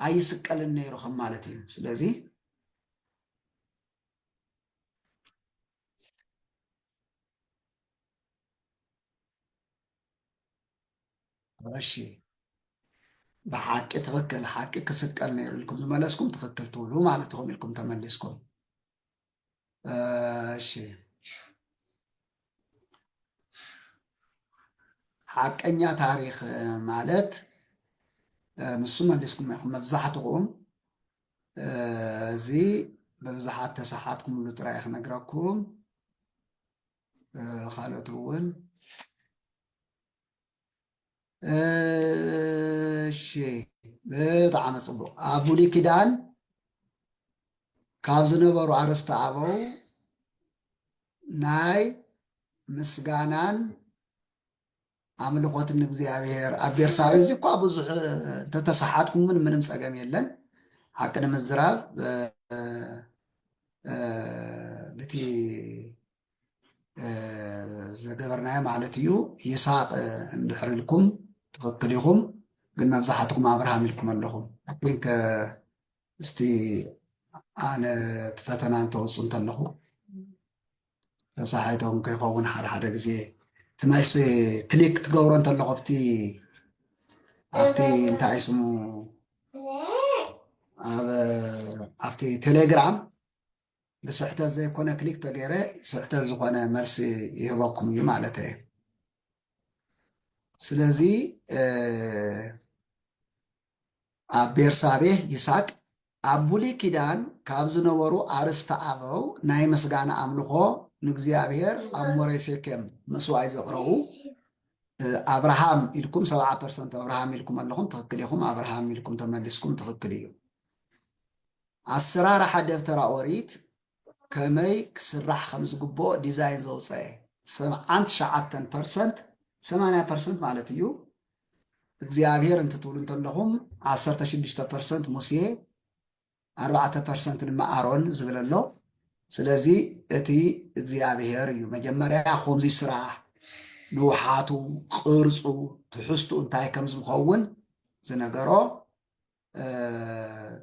ኣይስቀልን ነይሩ ከም ማለት እዩ ስለዚ ماشي بحق تفكر حق كسكال نير لكم زملاسكم تفكر تقولوا ما علتهم لكم تملسكم ماشي حقኛ ታሪክ ማለት ንሱ መለስኩም ይኹም መብዛሕትኩም እዚ በብዛሓት ተሳሓትኩም ሁሉ ጥራይ ክነግረኩም ካልኦት እውን እሺ በጣም ጽቡቅ ኣብ ብሉይ ኪዳን ካብ ዝነበሩ ኣርእስተ ኣበው ናይ ምስጋናን ኣምልኾትን እግዚአብሔር ኣብ ቤርሳቤ እዚ እኳ ብዙሕ ተተሳሓትኩም ምንም ፀገም የለን ሓቂ ንምዝራብ በቲ ዘገበርናዮ ማለት እዩ ይስሐቅ እንድሕር ኢልኩም ትኽክል ኢኹም ግን መብዛሕትኩም ኣብርሃም ኢልኩም ኣለኹም ግን እስቲ ኣነ እቲ ፈተና እንተወፁ እንተለኹ ተሳሓይቶም ከይኸውን ሓደ ግዜ ትመልሲ ክሊክ ትገብሮ እንተለኹ ኣብቲ እንታይ ስሙ ኣብቲ ቴሌግራም ብስሕተት ዘይኮነ ክሊክ ተገይረ ስሕተት ዝኾነ መልሲ ይህበኩም እዩ ማለት እየ ስለዚ ኣብ ቤርሳቤህ ይስሐቅ ኣብ ብሉይ ኪዳን ካብ ዝነበሩ ኣርእስተ ኣበው ናይ ምስጋና ኣምልኾ ንእግዚአብሔር ኣብ ሞሬ ሴኬም መስዋእይ ዘቕረቡ ኣብርሃም ኢልኩም 70% ኣብርሃም ኢልኩም ኣለኹም ትኽክል ኢኹም ኣብርሃም ኢልኩም ተመሊስኩም ትኽክል እዩ ኣሰራርሓ ደብተራ ኦሪት ከመይ ክስራሕ ከም ዝግብኦ ዲዛይን ዘውፅአ 79% ማለት እዩ እግዚአብሔር እንትትብሉ እንተለኹም 16% ሙሴ 4% ድማ ኣሮን ዝብል ኣሎ ስለዚ እቲ እግዚአብሔር እዩ መጀመርያ ከምዚ ስራሕ ንውሓቱ ቅርፁ ትሕዝቱ እንታይ ከም ዝምኸውን ዝነገሮ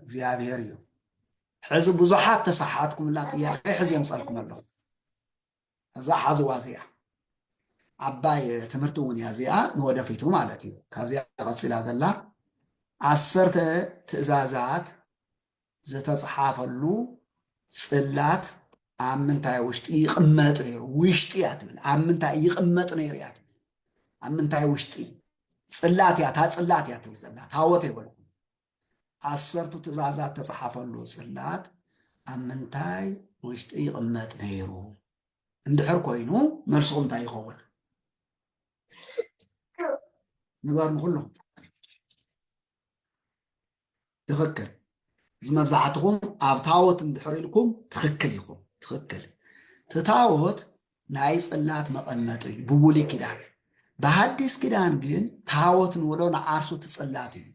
እግዚአብሔር እዩ ሕዚ ብዙሓት ተሳሓትኩም ላ ጥያቄ ሕዚ የምፀልኩም ኣለኹ እዛ ሓዝዋ እዚኣ ዓባይ ትምህርቲ እውን እያ እዚኣ ንወደፊቱ ማለት እዩ ካብዚኣ ቀፂላ ዘላ 10 ትእዛዛት ዝተፅሓፈሉ ፅላት ኣብ ምንታይ ውሽጢ ይቕመጥ ነይሩ ውሽጢ እያ ትብል ኣብ ምንታይ ይቕመጥ ነይሩ እያ ትብል ኣብ ምንታይ ውሽጢ ፅላት እያ እታ ፅላት እያ ትብል ዘላ ታወት ይበልኩም 10 ትእዛዛት ተፅሓፈሉ ፅላት ኣብ ምንታይ ውሽጢ ይቕመጥ ነይሩ እንድሕር ኮይኑ መልስኩም እንታይ ይኸውን ንገርሙ ኩሉም ትኽክል እዚ መብዛሕትኩም ኣብ ታወት እንድሕር ኢልኩም ትኽክል ኢኹም ትኽክል ትታወት ናይ ፅላት መቐመጢ እዩ ብብሉይ ኪዳን ብሃዲስ ኪዳን ግን ታወት ንብሎ ንዓርሱ ትፅላት እዩ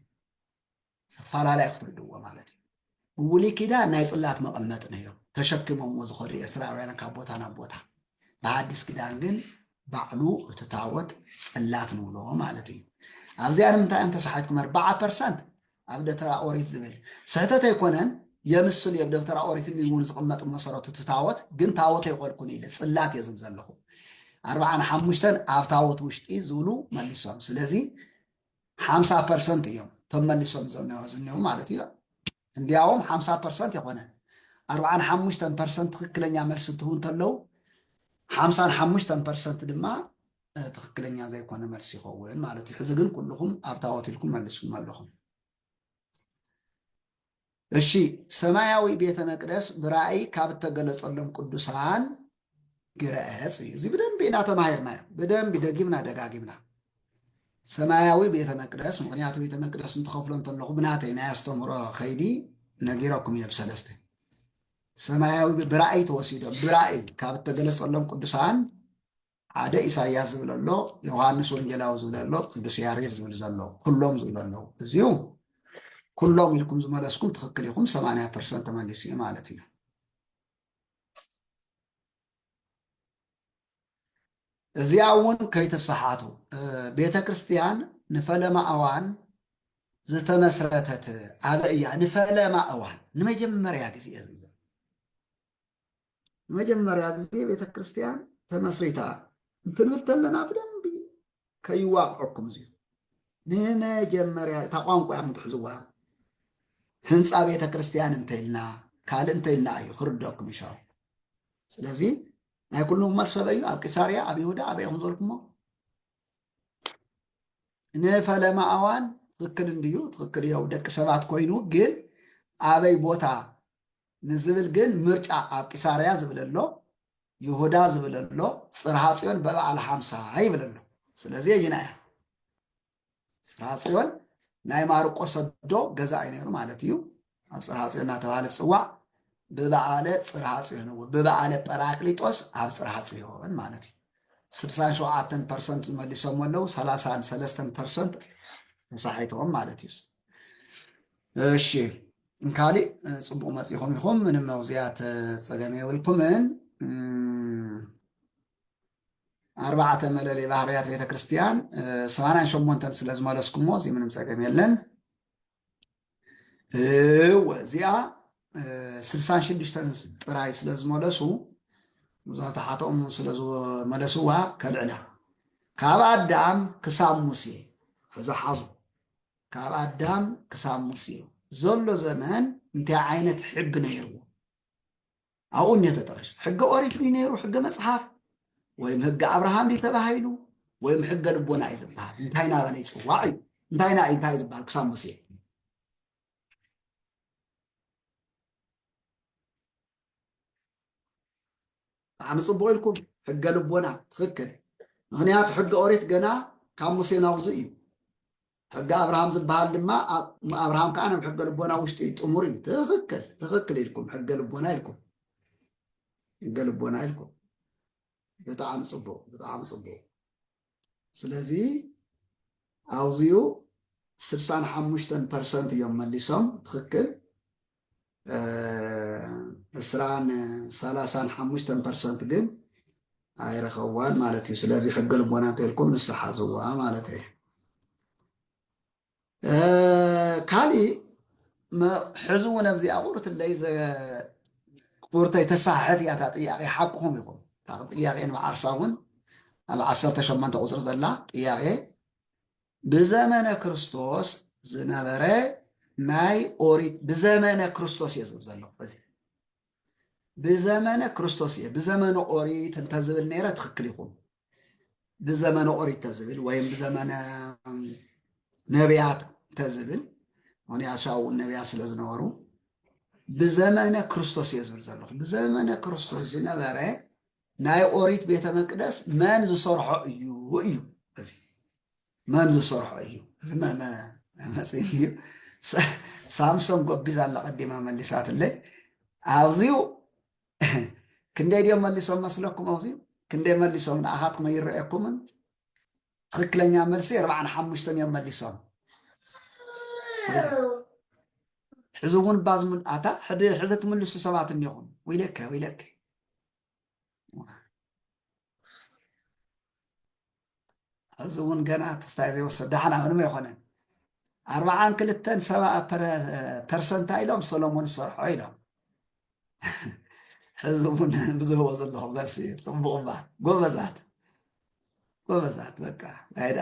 ተፈላለዩ ክትርድዎ ማለት እዩ ብብሉይ ኪዳን ናይ ፅላት መቐመጢ ነይሩ ተሸኪሞምዎ ዝኸዱ እስራኤላውያን ካብ ቦታ ናብ ቦታ ብሃዲስ ኪዳን ግን ባዕሉ እቲ ታወት ፅላት ንብሎ ማለት እዩ ኣብዚኣ ንምንታይ እዮም ተሳሓትኩም 4% ኣብ ደብተራ ኦሪት ዝብል ስሕተት ኣይኮነን የምስል የብ ደብተራ ኦሪት እውን ዝቕመጥ መሰረቱ ትታወት ግን ታወት ኣይኮልኩን ኢለ ፅላት እየ ዝብል ዘለኹ 45 ኣብ ታወት ውሽጢ ዝብሉ መሊሶም ስለዚ 50% እዮም ቶም መሊሶም ዝኔው ማለት እዩ እንዲያውም 50% ይኾነን 45% ትክክለኛ መልሲ እንትህቡ እንተለው 55% ድማ ትክክለኛ ዘይኮነ መልሲ ይኸውን ማለት እዩ ሕዚ ግን ኩልኩም ኣብ ታወት ኢልኩም መሊስኩም ኣለኹም እሺ ሰማያዊ ቤተ መቅደስ ብራእይ ካብ ተገለጸሎም ቅዱሳን ግረጽ እዩ እዚ በደንብ ኢና ተማሂርናዮ በደንብ ደጊምና ደጋጊምና ሰማያዊ ቤተ መቅደስ ምክንያቱ ቤተ መቅደስ እንትኸፍሎ እንተለኹ ብናተይ ናይ ኣስተምህሮ ኸይዲ ነጊረኩም እየ ብሰለስተ ሰማያዊ ብራእይ ተወሲዶም ብራእይ ካብ ተገለጸሎም ቅዱሳን ሓደ ኢሳያስ ዝብል ኣሎ ዮሐንስ ወንጌላዊ ዝብል ኣሎ ቅዱስ ያሬድ ዝብል ዘሎ ኩሎም ዝብል ኣሎ እዚሁ ኩሎም ኢልኩም ዝመለስኩም ትኽክል ኢኹም 80% ተመሊሱ እዩ ማለት እዩ እዚኣ እውን ከይተሰሓቱ ቤተ ክርስቲያን ንፈለማ እዋን ዝተመስረተት ኣበ እያ ንፈለማ እዋን ንመጀመርያ ግዜ ንመጀመርያ ግዜ ቤተ ክርስቲያን ተመስሪታ እንትንብል ተለና ብደንቢ ከይዋቅዐኩም እዚዩ ንመጀመርያ ታቋንቋ ምትሕዝዋ ህንፃ ቤተ ክርስቲያን እንተይልና ካልእ እንተይልና እዩ ክርደኩም ይሻው። ስለዚ ናይ ኩሉ መርሰበ እዩ ኣብ ቂሳርያ ኣብ ይሁዳ ኣበይ ኢኹም ዝበልኩሞ ንፈለማ እዋን ትክክል እንድዩ ትክክል እየው ደቂ ሰባት ኮይኑ ግን ኣበይ ቦታ ንዝብል ግን ምርጫ ኣብ ቂሳርያ ዝብለሎ ይሁዳ ዝብለሎ ፅርሃ ጽዮን በበዓል 50 ይብለሎ። ስለዚ ይና እያ ፅርሃ ጽዮን ናይ ማርቆስ ኣዶ ገዛኢ ነይሩ ማለት እዩ። ኣብ ፅርሃ ጽዮን እናተባሃለ ዝፅዋዕ ብበዓለ ፅርሃ ጽዮን ብበዓለ ጰራቅሊጦስ ኣብ ፅርሃ ጽዮን ማለት እዩ። 67% ዝመሊሶም ኣለው 33% ተሳሒቶም ማለት እዩ። እሺ ካሊእ ፅቡቅ መፂኹም ኢኹም ምንም መውዝያት ፀገም የብልኩምን። 4 መለለይ ባህርያት ቤተ ክርስቲያን 88 ስለ ዝመለስኩሞ እዚ ምንም ፀገም የለን። እዚኣ 66 ጥራይ ስለ ዝመለሱ ብዛተሓቶም ስለ ዝመለስዋ ከልዕላ ካብ ኣዳም ክሳብ ሙሴ ዝሓዙ ካብ ኣዳም ክሳብ ሙሴ ዘሎ ዘመን እንታይ ዓይነት ሕጊ ነይርዎ? ኣብኡ እኒ ተጠቂሱ ሕጊ ኦሪት ነይሩ ሕጊ መፅሓፍ ወይም ሕጊ ኣብርሃም ዲ ተባሂሉ ወይም ሕገ ልቦና እዩ ዝበሃል። እንታይ ናበለ ይፅዋዕ እዩ እንታይ ዝበሃል ክሳብ ሙሴ ብጣዕሚ ፅቡቅ ኢልኩም ሕገ ልቦና ትክክል። ምክንያቱ ሕጊ ኦሪት ገና ካብ ሙሴ ናውዚ እዩ። ሕጊ ኣብርሃም ዝበሃል ድማ ኣብርሃም ከዓ ናብ ሕገ ልቦና ውሽጢ ጥሙር እዩ። ትክክል ኢልኩም ሕገ ልቦና ኢልኩም ሕገ ልቦና ኢልኩም ብጣዕሚ ፅቡቅ ብጣዕሚ ፅቡቅ። ስለዚ ኣብዚኡ 65% እዮም መሊሶም ትክክል 35% ግን ኣይረኸብዋን ማለት እዩ። ስለዚ ሕገ ልቦና እንተኢልኩም ንስሓ ዝዋ ማለት እዩ። ካሊእ ሕዚ እውን ኣብዚ ኣቁርትለይ ቁርተይ ተሳሕሐት እያ እታ ጥያቄ ሓቅኹም ኢኹም ጥያቄ ንባዓርሳ እውን ኣብ 18 ቁፅሪ ዘላ ጥያቄ ብዘመነ ክርስቶስ ዝነበረ ናይ ኦሪት ብዘመነ ክርስቶስ እየ ዝብል ዘለኹ እዚ ብዘመነ ክርስቶስ እየ ብዘመነ ኦሪት እንተዝብል ነይረ ትክክል ኢኹም። ብዘመነ ኦሪት ተዝብል ወይም ብዘመነ ነቢያት ተዝብል ምክንያቱ ሻውን ነቢያት ስለ ዝነበሩ ብዘመነ ክርስቶስ እየ ዝብል ዘለኹ። ብዘመነ ክርስቶስ ዝነበረ ናይ ኦሪት ቤተ መቅደስ መን ዝሰርሖ እዩ እዩ እዚ መን ዝሰርሖ እዩ እዚ መፅን እዩ። ሳምሶን ጎቢዛ ኣላ ቀዲማ መሊሳትለይ ኣብዚኡ ክንደይ ድዮም መሊሶም መስለኩም? ኣብዚኡ ክንደይ መሊሶም ንኣኻትኩም ይረአየኩምን? ትክክለኛ መልሲ 45 እዮም መሊሶም። ሕዚ እውን ባዝሙልኣታ ሕዚ ትምልሱ ሰባት እኒኹም ወይለከ ሕዚ እውን ገና ተስታይ ዘይወሰድ ዳሕና ምንም ኣይኮነን። 42% ኢሎም ሰሎሞን ዝሰርሖ ኢሎም ሕዚ እውን ብዝህቦ ዘለኹ መልሲ ፅቡቅ ባ ጎበዛት በቃ ናይዳ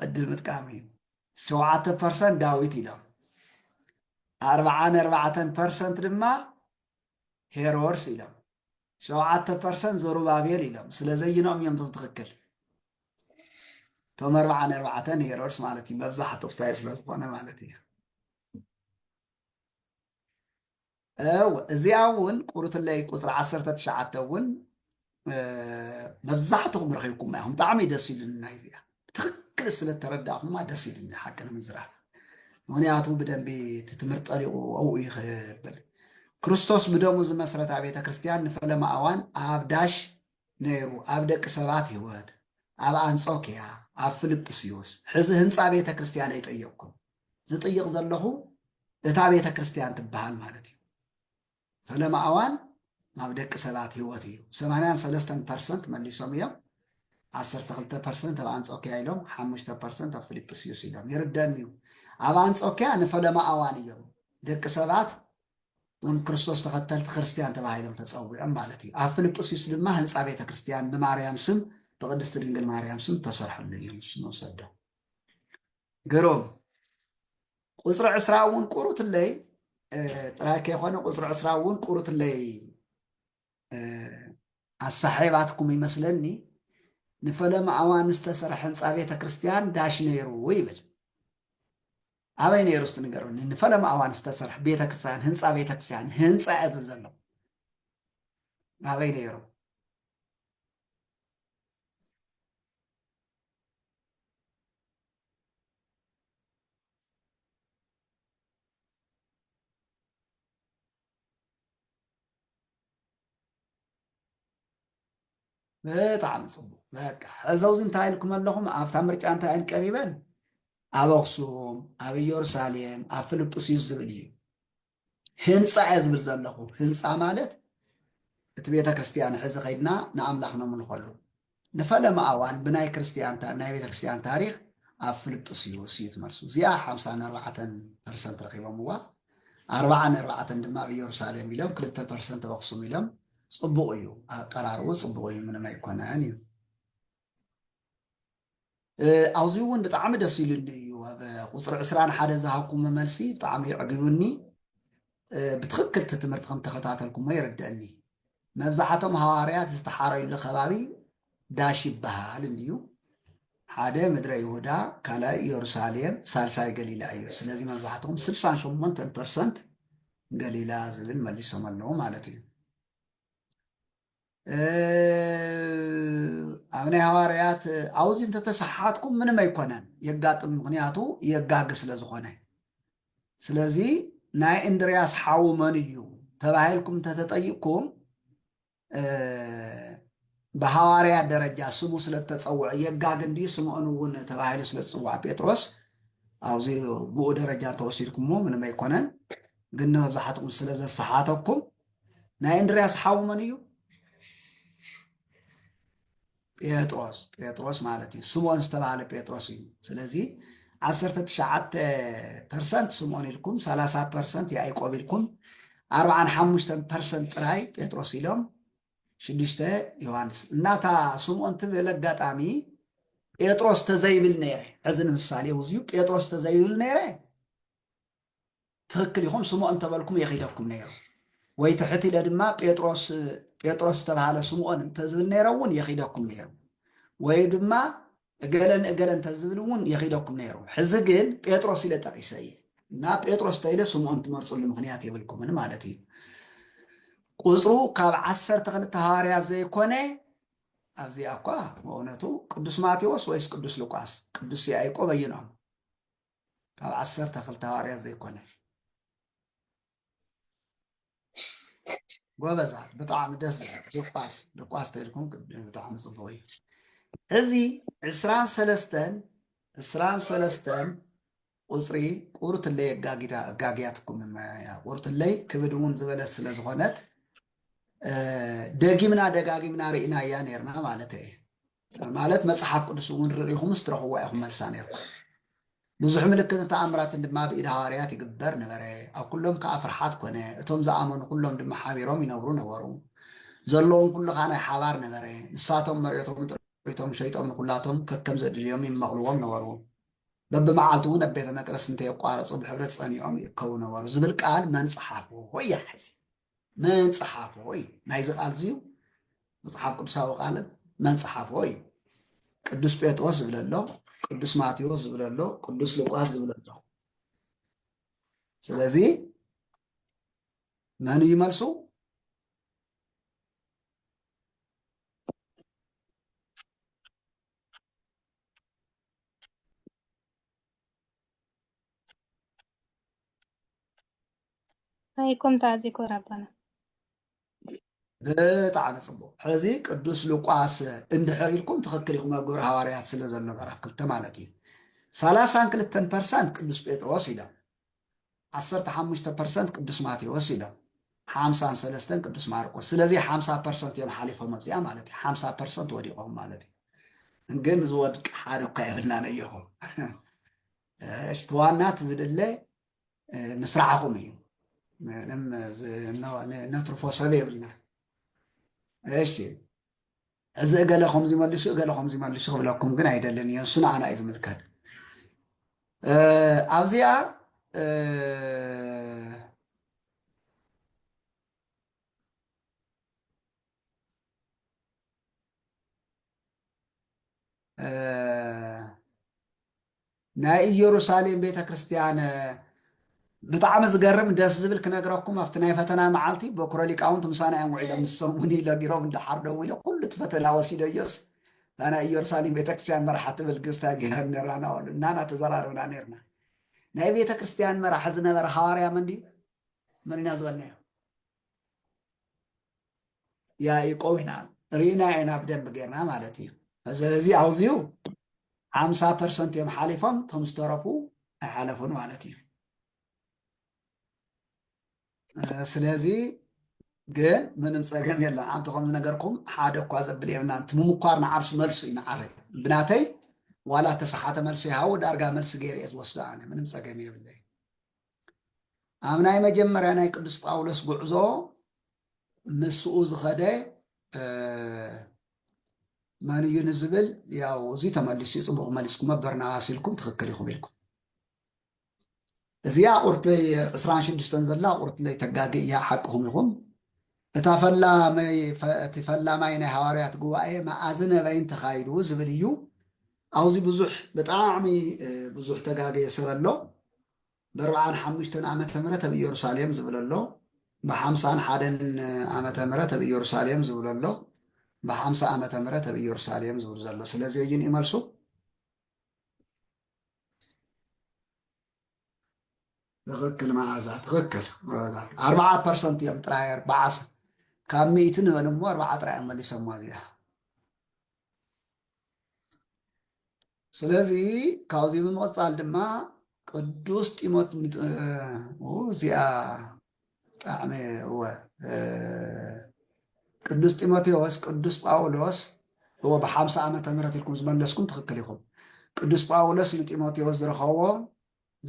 ዕድል ምጥቃም እዩ። 7% ዳዊት ኢሎም 44% ድማ ሄሮድስ ኢሎም 7% ዘሩባቤል ኢሎም ስለዘይኖም እዮም ቶም ትክክል ቶም 44 ሄሮድስ ማለት እዩ መብዛሕትኡ ስታይ ስለዝኮነ ማለት እዩ። እዚኣ እውን ቁርትለይ ቁፅሪ 19 እውን መብዛሕትኩም ረኺብኩም ኢኹም ብጣዕሚ ደስ ኢሉና እዚኣ ብትክክል ስለተረዳእኹማ ደስ ኢሉኒ ሓቂ ንምዝራብ ምክንያቱ ብደንቢ እቲ ትምህርቲ ጠሪቑ ኣብኡ ይኽብል ክርስቶስ ብደሙ ዝመስረታ ቤተ ክርስቲያን ንፈለማ እዋን ኣብ ዳሽ ነይሩ ኣብ ደቂ ሰባት ህይወት ኣብ አንጾኪያ ኣብ ፊልጵስዩስ ሕዚ ህንፃ ቤተ ክርስቲያን ኣይጠየቅኩም ዝጥይቕ ዘለኹ እታ ቤተ ክርስቲያን ትበሃል ማለት እዩ። ፈለማ እዋን ኣብ ደቂ ሰባት ህይወት እዩ 83% መሊሶም እዮም 12% ኣብ አንጾኪያ ኢሎም 5% ኣብ ፊልጵስዩስ ኢሎም ይርደን እዩ። ኣብ አንጾኪያ ንፈለማ እዋን እዮም ደቂ ሰባት ቶም ክርስቶስ ተኸተልቲ ክርስቲያን ተባሂሎም ተፀዊዖም ማለት እዩ። ኣብ ፊልጵስዩስ ድማ ህንፃ ቤተ ክርስቲያን ብማርያም ስም بقدست دنجل ماريام سم تسرح اللي ينسنو سده قروم قصر عسراون قروت اللي تراك يخوانا قصر عسراون قروت اللي الصحيباتكم يمثلني نفلم عوان استسرح هنصا بيت كريستيان داش نيرو ويبل أبي نيرو استنقرون نفلم عوان استسرح بيت كريستيان هنصا بيت كريستيان هنصا أزل زلو أبي نيرو بطعم صبو بقى عزوز انتهي لكم اللهم أفتح مرجع انتهي قريبا أبو أخسوم أبو يورساليم أبو فيلبس يزبلي هنصا أزل زلو هنصا مالت تبيت كريستيان حز خيدنا نأملخنا من خلو نفلم أوان بناي كريستيان بناي بيت كريستيان تاريخ أفلت أسيوسيت مرسو زيا 54% رقيبة موا 4% دما بيورساليم يلم 2% بأخسوم يلم صبغ يو قرارو صبغ يو من ما يكون أني أوزيون بتعم دسيل اللي يو قصر عسران حدا زهاكم مملسي بتعم يعجبني بتخكل تتمرت خم تخطاتلكم ما يردني مبزحتهم هواريات استحاروا اللي خبابي داشي بها لنيو حدا مدري يهودا كلا يورساليم سالساي قليلا أيو سلازي مبزحتهم 68% قليلا زبن ملي سمالو مالتي أبني هواريات أوزي انت تسحاتكم من ما يكونن يقاطم مغنياتو يقاقس لزخونه سلازي ناي اندرياس حاو منيو تباهلكم تتطيقكم بحواريات درجة سمو سلتصوع يقاق اندي سمو انوون تباهل سلتصوع بيتروس أوزي بو درجة توصيلكم من ما يكونن قلنا مبزحاتكم سلازي الصحاتكم ناي اندرياس حاو منيو ጴጥሮስ ማለት እዩ ስምዖን ዝተባሃለ ጴጥሮስ እዩ ስለዚ 19% ስምዖን ኢልኩም 30% ያዕቆብ ኢልኩም 45% ጥራይ ጴጥሮስ ኢሎም 6 ዮሐንስ እናታ ስምዖን ትብል አጋጣሚ ጴጥሮስ ተዘይብል ነይረ ሕዚ ንምሳሌ ውዝዩ ጴጥሮስ ተዘይብል ነይረ ትክክል ኢኹም ስምዖን ተበልኩም የኺደኩም ነይሩ ወይ ትሕት ኢለ ድማ ጴጥሮስ ተባሃለ ስምዖን እንተዝብል ነይረ እውን የኺደኩም ነይሩ ወይ ድማ እገለን ተዝብል እውን የኺደኩም ነይሩ ሕዚ ግን ጴጥሮስ ኢለ ጠቂሰ እየ እና ጴጥሮስ ተኢለ ስምዖን ትመርፅሉ ምክንያት የብልኩምን ማለት እዩ ቁፅሩ ካብ 12 ሐዋርያት ዘይኮነ ኣብዚኣ እኳ በእውነቱ ቅዱስ ማቴዎስ ወይስ ቅዱስ ሉቃስ ቅዱስ ያዕቆብ ኣይኖም ካብ 12 ሐዋርያት ዘይኮነ ጎበዛት ብጣዕሚ ደስ ሉቃስ ተኢልኩም ብጣዕሚ ፅቡቅ እዩ እዚ 23 ቁፅሪ ቁርትለይ ኣጋጊያትኩም ቁርትለይ ክብድ እውን ዝበለት ስለ ዝኾነት ደጊምና ደጋጊምና ርኢና እያ ነርና ማለት እየ ማለት መፅሓፍ ቅዱስ እውን ርኢኹምስ ትረኽብዋ ኢኹም መልሳ ነርኩም ብዙሕ ምልክት ተኣምራትን ድማ ብኢድ ሃዋርያት ይግበር ነበረ ኣብ ኩሎም ከዓ ፍርሓት ኮነ እቶም ዝኣመኑ ኩሎም ድማ ሓቢሮም ይነብሩ ነበሩ ዘለዎም ኩሉ ከዓ ናይ ሓባር ነበረ ንሳቶም መሪኦቶም ጥሪቶም ሸይጦም ንኩላቶም ከከም ዘድልዮም ይመቕልዎም ነበሩ በብመዓልቱ እውን ኣብ ቤተ መቅደስ እንተየቋረፁ ብሕብረት ፀኒዖም ይእከቡ ነበሩ ዝብል ቃል መን ፀሓፎ እያ ሕዚ መን ፀሓፎ እዩ ናይዚ ቃል እዚዩ መፅሓፍ ቅዱሳዊ ቃል መን ፀሓፎ እዩ ቅዱስ ጴጥሮስ ዝብለሎ ቅዱስ ማቴዎስ ዝብለሎ ቅዱስ ሉቃስ ዝብለሎ ስለዚ መን ይመልሱ هيكم تعزيكم ربنا ብጣዕሚ ፅቡቅ ሕዚ ቅዱስ ሉቃስ እንድሕር ኢልኩም ትኽክል ኢኹም ኣብ ግብሪ ሃዋርያት ስለ ዘሎ ምዕራፍ 2 ማለት እዩ 32% ቅዱስ ጴጥሮስ ኢሎም 15% ቅዱስ ማቴዎስ ኢሎም 53 ቅዱስ ማርቆስ ስለዚ 50% እዮም ሓሊፎም ኣብዚኣ ማለት እዩ 50% ወዲቖም ማለት እዩ ግን ዝወድቅ ሓደ እኳ የብልናን እዮኹም እሽቲ ዋናት ዝድለ ምስራዕኹም እዩ ነትርፎ ሰብ የብልና እሺ إذا قالهم زي ما اللي شو قبلكم قنا يدلني صنع أنا إذا ملكت أوزيا ናይ ኢየሩሳሌም ቤተ ክርስቲያን ብጣዕሚ ዝገርም ደስ ዝብል ክነግረኩም ኣብቲ ናይ ፈተና መዓልቲ በኩረ ሊቃውንት ምሳና እዮም ውዒሎም ንሰሙን ኢሎም እንዳሓር ደው ኢሎም ኩሉ እቲ ፈተና ወሲዶ እዮስ ናይ ኢየሩሳሌም ቤተክርስቲያን መራሒ ትብል ግስታ ጌራ ነራና ወሉ እናና ተዘራርብና ነርና ናይ ቤተ ክርስቲያን መራሒ ዝነበረ ሐዋርያ መን ድዩ መን ኢና ዝበልናዮ ያዕቆብ ኢና ሪና ኢና ብደንብ ጌርና ማለት እዩ ስለዚ ኣውዝዩ 50% እዮም ሓሊፎም እቶም ዝተረፉ ኣይሓለፉን ማለት እዩ ስለዚ ግን ምንም ፀገም የለን አንተ ከም ዝነገርኩም ሓደ እኳ ዘብል የብልና እቲ ምምኳር ንዓርሱ መልሲ እዩ ንዓረ ብናተይ ዋላ ተሰሓተ መልሲ ይሃው ዳርጋ መልሲ ገይረ እየ ዝወስዶ ኣነ ምንም ፀገም የብለይ ኣብ ናይ መጀመርያ ናይ ቅዱስ ጳውሎስ ጉዕዞ ምስኡ ዝኸደ መን እዩ ንዝብል ያው እዙይ ተመሊሱ ፅቡቕ መሊስኩም በርናባስ ኢልኩም ትኽክል ኢኹም ኢልኩም እዚኣ ቁርተይ 26 ዘላ ቁርተይ ተጋጊ እያ ሓቅኹም ኢኹም እታ ፈላማይ ናይ ሃዋርያት ጉባኤ መኣዝነ በይን ተኻይዱ ዝብል እዩ ኣብዚ ብዙሕ ብጣዕሚ ብዙሕ ተጋጊየ ሰብ ኣሎ ብ45 ዓመተ ምህረት ኣብ ኢየሩሳሌም ዝብል ኣሎ ብ51 ዓመተ ምህረት ኣብ ኢየሩሳሌም ዝብል ኣሎ ب50 ዓመተ ምህረት ኣብ ኢየሩሳሌም ዝብል ዘሎ ስለዚ እዩን ይመልሱ ትኽክል መዓዛ ትኽክል 4% እዮም ጥራይ 40 ካብ 100 ንበል እሞ 4 ጥራይ መሊሶም እዚኣ ስለዚ ካብዚ ብምቕፃል ድማ ቅዱስ እዚኣ ጣዕሚ ቅዱስ ጢሞቴዎስ ቅዱስ ጳውሎስ هو ب50 ዓመተ ምህረት ኢልኩም ዝመለስኩም ትኽክል ኢኹም ቅዱስ ጳውሎስ ንጢሞቴዎስ ዝረኸቦ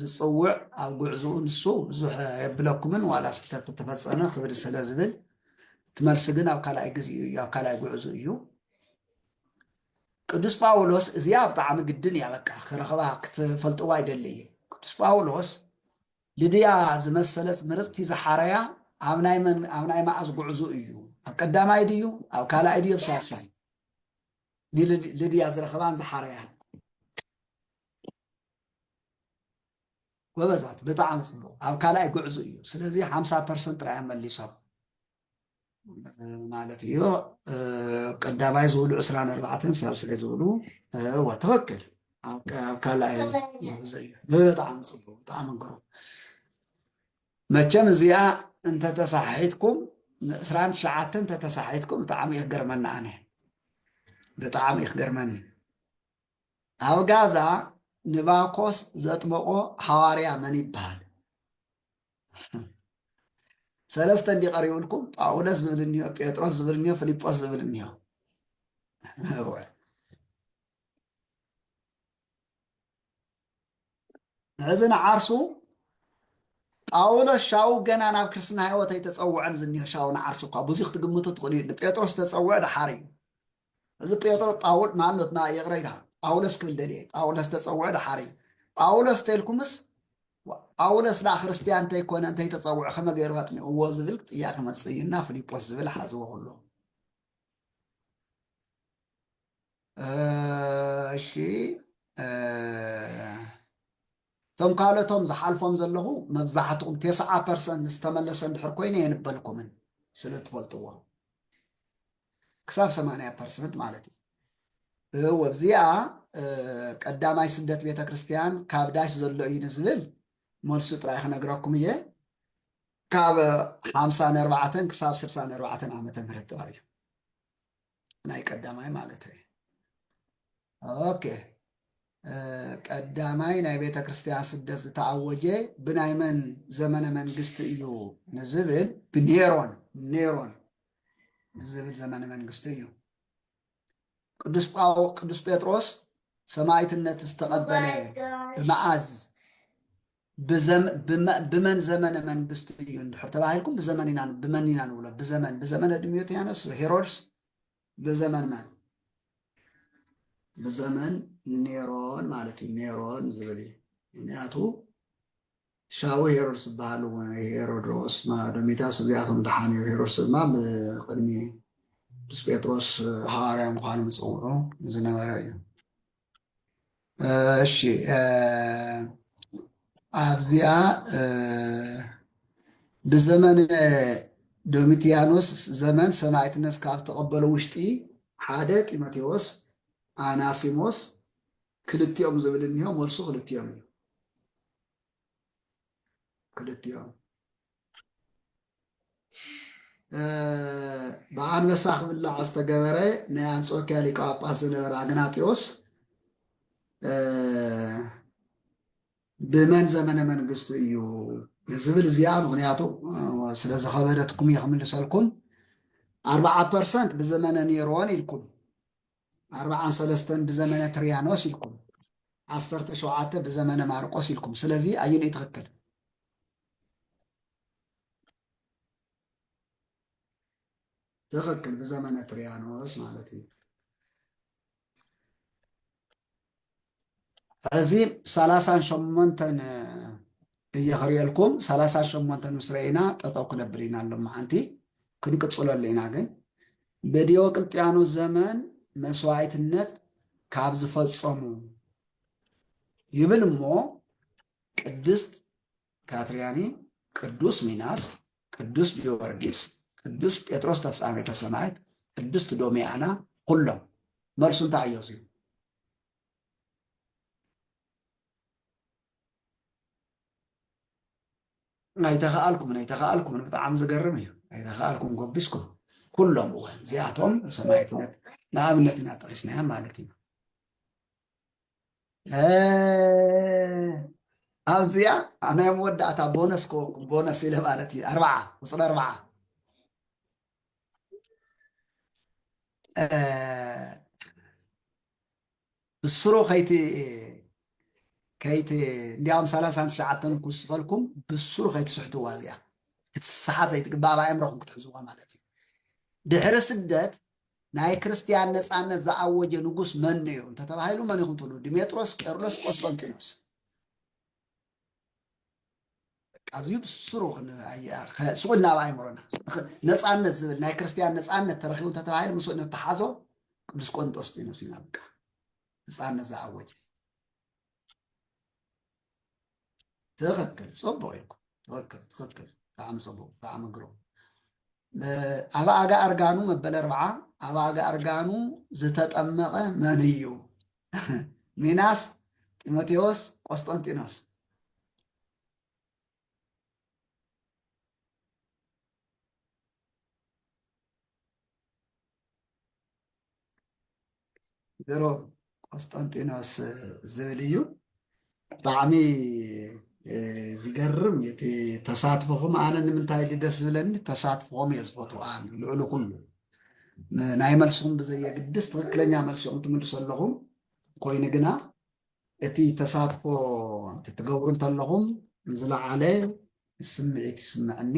ዝፅውዕ ኣብ ጉዕዝኡ ንሱ ብዙሕ የብለኩምን ዋላ ስህተት ተፈፀመ ክብድ ስለ ዝብል ትመልሲ ግን ኣብ ካልኣይ ግዜ እዩ ኣብ ካልኣይ ጉዕዙ እዩ ቅዱስ ጳውሎስ እዚኣ ብጣዕሚ ግድን እያ በቃ ክረኽባ ክትፈልጥዋ ይደሊ እየ ቅዱስ ጳውሎስ ልድያ ዝመሰለፅ ምርፅቲ ዝሓረያ ኣብ ናይ መዓዝ ጉዕዙ እዩ ኣብ ቀዳማይ ድዩ ኣብ ካልኣይ ድዩ ሳሳይ ልድያ ዝረኽባን ዝሓረያን ጎበዛት ብጣዕሚ ፅቡቕ ኣብ ካልኣይ ጉዕዙ እዩ ስለዚ 50% ጥራይ መሊሶም ማለት እዩ ቀዳማይ ዝብሉ 24 ሳልሳይ ዝብሉ ትኽክል ኣብ ካልኣይ ጉዕዙ እዩ ብጣዕሚ ፅቡቕ ብጣዕሚ ግሩም መቸም እዚኣ እንተተሳሒትኩም 29 እንተተሳሒትኩም ብጣዕሚ ይገርመና ኣነ ብጣዕሚ ይገርመኒ ኣብ ጋዛ ንባኮስ ዘጥመቆ ሐዋርያ መን ይበሃል ሰለስተ እንዲ ቀሪቡልኩም ጳውሎስ ዝብል እኒሆ ጴጥሮስ ዝብል እኒሆ ፊልጶስ ዝብል እኒሆ እዚ ንዓርሱ ጳውሎስ ሻው ገና ናብ ክርስትና ህይወት ኣይተፀውዐን ዝኒሆ ሻው ንዓርሱ እኳ ብዙሕ ክትግምቱ ትኽእሉ ንጴጥሮስ ተፀውዐ ድሓር እዩ እዚ ጴጥሮስ ጳውል ማለት የቕረይታ ጳውሎስ ክብል ደልየ ጳውሎስ ተፀውዐ ድሓር እዩ ጳውሎስ ተልኩምስ ጳውሎስ ላ ክርስቲያን እንተይኮነ እንተይተፀውዐ ከመ ገይሩ ኣጥሚዕዎ ዝብል ጥያቄ መፅእ እዩና ፊልጶስ ዝብል ሓዝዎ ኩሉ እሺ ቶም ካልኦቶም ዝሓልፎም ዘለኹ መብዛሕትኦም 90% ዝተመለሰ እንድሕር ኮይነ የንበልኩምን ስለ ትፈልጥዎ ክሳብ 80% ማለት እዩ ወብዚኣ ቀዳማይ ስደት ቤተ ክርስቲያን ካብ ዳሽ ዘሎ እዩ ንዝብል መልሱ ጥራይ ክነግረኩም እየ ካብ 54 ክሳብ 64 ዓመተ ምህረት ጥራይ እዩ ናይ ቀዳማይ ማለት እዩ ኦኬ ቀዳማይ ናይ ቤተ ክርስቲያን ስደት ዝተኣወጀ ብናይ መን ዘመነ መንግስቲ እዩ ንዝብል ብኔሮን ዝብል ዘመነ መንግስቲ እዩ ቅዱስ ጴጥሮስ ሰማዕትነት ዝተቐበለ ብመዓዝ ብመን ዘመነ መንግስቲ እዩ እንድሕር ተባሂልኩም ብመን ኢና ንብሎ ብዘመን ዲዮጥያኖስ ሄሮድስ ብዘመን መን بزمن نيرون مالتي نيرون زبلي نياتو شاو هيرودس بهالو هيرودس ما دميتاس زياتهم دحاني هيرودس ما بقدمي بس بيتروس هاري مخان مصورو زنبره እዩ እሺ ኣብዚኣ ብዘመን ዶሚትያኖስ ዘመን ሰማዕትነት ካብ ተቐበሉ ውሽጢ ሓደ ጢሞቴዎስ ኣናሲሞስ ክልቲኦም ዝብል እኒሆ መልሱ ክልቲኦም እዩ ክልቲኦም በአንበሳ ክብላዕ ዝተገበረ ናይ አንጾኪያ ሊቀ ጳጳስ ዝነበረ አግናጢዮስ ብመን ዘመነ መንግስቱ እዩ ዝብል እዚኣ ምክንያቱ ስለ ዝኸበደትኩም እየ ክምልሰልኩም 40% ብዘመነ ኔሮን ኢልኩም 43 ብዘመነ ትሪያኖስ ኢልኩም 17 ብዘመነ ማርቆስ ኢልኩም ስለዚ ኣየን እዩ ትክክል ትክክል ብዘመነ ትሪያኖስ ማለት እዩ እዚ 38 እየኽሪአልኩም 38 ምስ ረአይና ጠጠው ክነብር ኢና ኣሎ መዓንቲ ክንቅፅለሉ ኢና ግን በዲዮቅልጥያኖስ ዘመን መስዋዕትነት ካብ ዝፈጸሙ ይብል እሞ ቅድስት ካትሪያኒ ቅዱስ ሚናስ ቅዱስ ጊዮርጊስ ቅዱስ ጴጥሮስ ተፍጻሜተ ሰማዕት ቅድስት ዶሚያና ኩሎም መልሱ እንታይ እዩ ሲሉ ናይተኸኣልኩም ብጣዕሚ ዝገርም እዩ ናይተኸኣልኩም ጎቢስኩም ኩሎም እውን እዚኣቶም ሰማዕትነት ንኣብነት ኢና ጠቂስናዮም ማለት እዩ ኣብዚኣ ናይ መወዳእታ ቦነስ ክወኩም ቦነስ ኢለ ማለት እዩ 4 ቁፅሪ 4 ብስሩ ከይቲ እንዲያውም 39 ክውስኸልኩም ብስሩ ከይትስሕትዋ እዚኣ ክትስሓት ዘይትግባእ ኣብ ኣእምሮኹም ክትሕዝዋ ማለት እዩ ድሕሪ ስደት ናይ ክርስቲያን ነፃነት ዝኣወጀ ንጉስ መን ነይሩ እንተተባሂሉ መን ኢኹም ትብሉ ዲሜጥሮስ ቄርሎስ ቆስጠንጢኖስ ኣዝዩ ብስሩ ስቁልና ኣብ ኣእምሮና ነፃነት ዝብል ናይ ክርስቲያን ነፃነት ተረኪቡ እንተተባሂሉ ምስኡ ነተሓዞ ቅዱስ ቆስጠንጢኖስ ኢና በቃ ነፃነት ዝኣወጀ ትክክል ፅቡቅ ኢልኩም ትክክል ብጣዕሚ ፅቡቅ ብጣዕሚ ግሩም ኣብ ኣጋ ኣርጋኑ መበል 4 ኣብ ኣጋ ኣርጋኑ ዝተጠመቐ መን እዩ ሚናስ ጢሞቴዎስ ቆስጠንጢኖስ ግሩም ቆስጠንጢኖስ ዝብል እዩ ብጣዕሚ ዝገርም እቲ ተሳትፎኹም ኣነ ንምንታይ ደስ ዝብለኒ ተሳትፎኹም እየ ዝፈትው ኣነ ልዕሊ ኩሉ ናይ መልስኹም ብዘየግድስ ትክክለኛ መልሲኹም ትምልሱ ኣለኹም ኮይኑ ግና እቲ ተሳትፎ ትገብሩ እንተለኹም ዝለዓለ ስምዒት ይስምዐኒ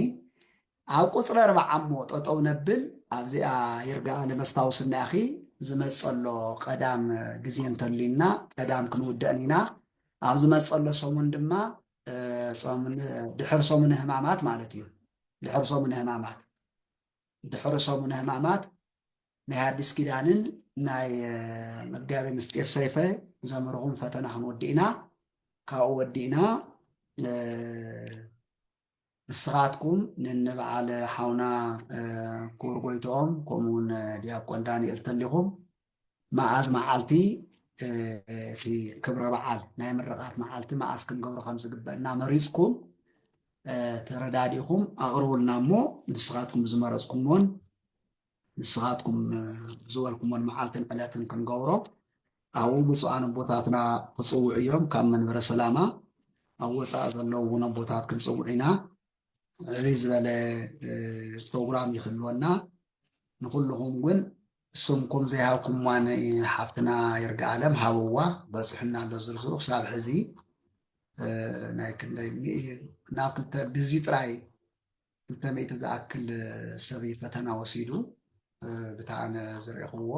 ኣብ ቁፅሪ 4 እሞ ጠጠው ነብል ኣብዚኣ ይርጋኣ ለመስታወስና ኣኺ ዝመፀሎ ቀዳም ግዜ እንተልዩና ቀዳም ክንውደአን ኢና ኣብ ዝመፀሎ ሰሙን ድማ ድሕሪ ሰሙነ ሕማማት ማለት እዩ ድሕሪ ሰሙነ ሕማማት ናይ ሓድሽ ኪዳንን ናይ መጋቤ ምስጢር ሰይፈ ዘምርኹም ፈተና ክንወዲ ኢና ካብኡ ወዲእና ንስኻትኩም ንንበዓለ ሓውና ክቡር ጎይቶኦም ከምኡውን ዲያቆን ዳንኤል ተሊኹም መዓዝ መዓልቲ ክብረ በዓል ናይ ምርቃት መዓልቲ መዓዝ ክንገብሮ ከም ዝግበአና መሪፅኩም ተረዳዲእኹም ኣቕርቡልና እሞ ንስኻትኩም ዝመረፅኩምዎን ንስኻትኩም ዝበልኩምዎን መዓልትን ዕለትን ክንገብሮ ኣብኡ ብፁዓን ኣቦታትና ክፅውዑ እዮም ካብ መንበረ ሰላማ ኣብ ወፃእ ዘለው እውን ኣቦታት ክንፅውዕ ኢና ዕብይ ዝበለ ፕሮግራም ይክልወና ንኩልኩም ግን ስምኩም ዘይሃብኩምዋን ሓፍትና ይርጋኣለም ሃብዋ በፅሕና ኣሎ ዝርዝሩ ክሳብ ሕዚ ናይ ክንደይ ናብ ክልተ ብዚ ጥራይ 200 ዝኣክል ሰብ ፈተና ወሲዱ ብታኣነ ዝረኢኽዎ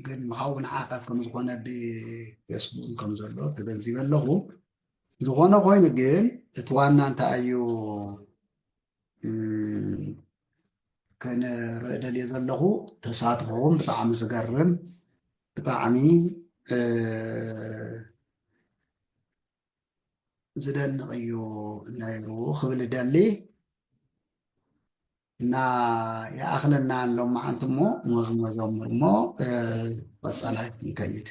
ግን ምኻውን ዓቃብ ከም ዝኾነ ብፌስቡክ ከም ዘሎ ተገንዚበ ኣለኹ ዝኾነ ኮይኑ ግን እቲ ዋና እንታይ እዩ ከንርኢ ደልየ ዘለኹ ተሳትፎም ብጣዕሚ ዝገርም ብጣዕሚ ዝደንቕ እዩ ነይሩ ክብል ደሊ እና ይኣኽለና ሎም መዓልቲ እሞ መዝሙ ጀምር እሞ ቀፃላይ ንከይድ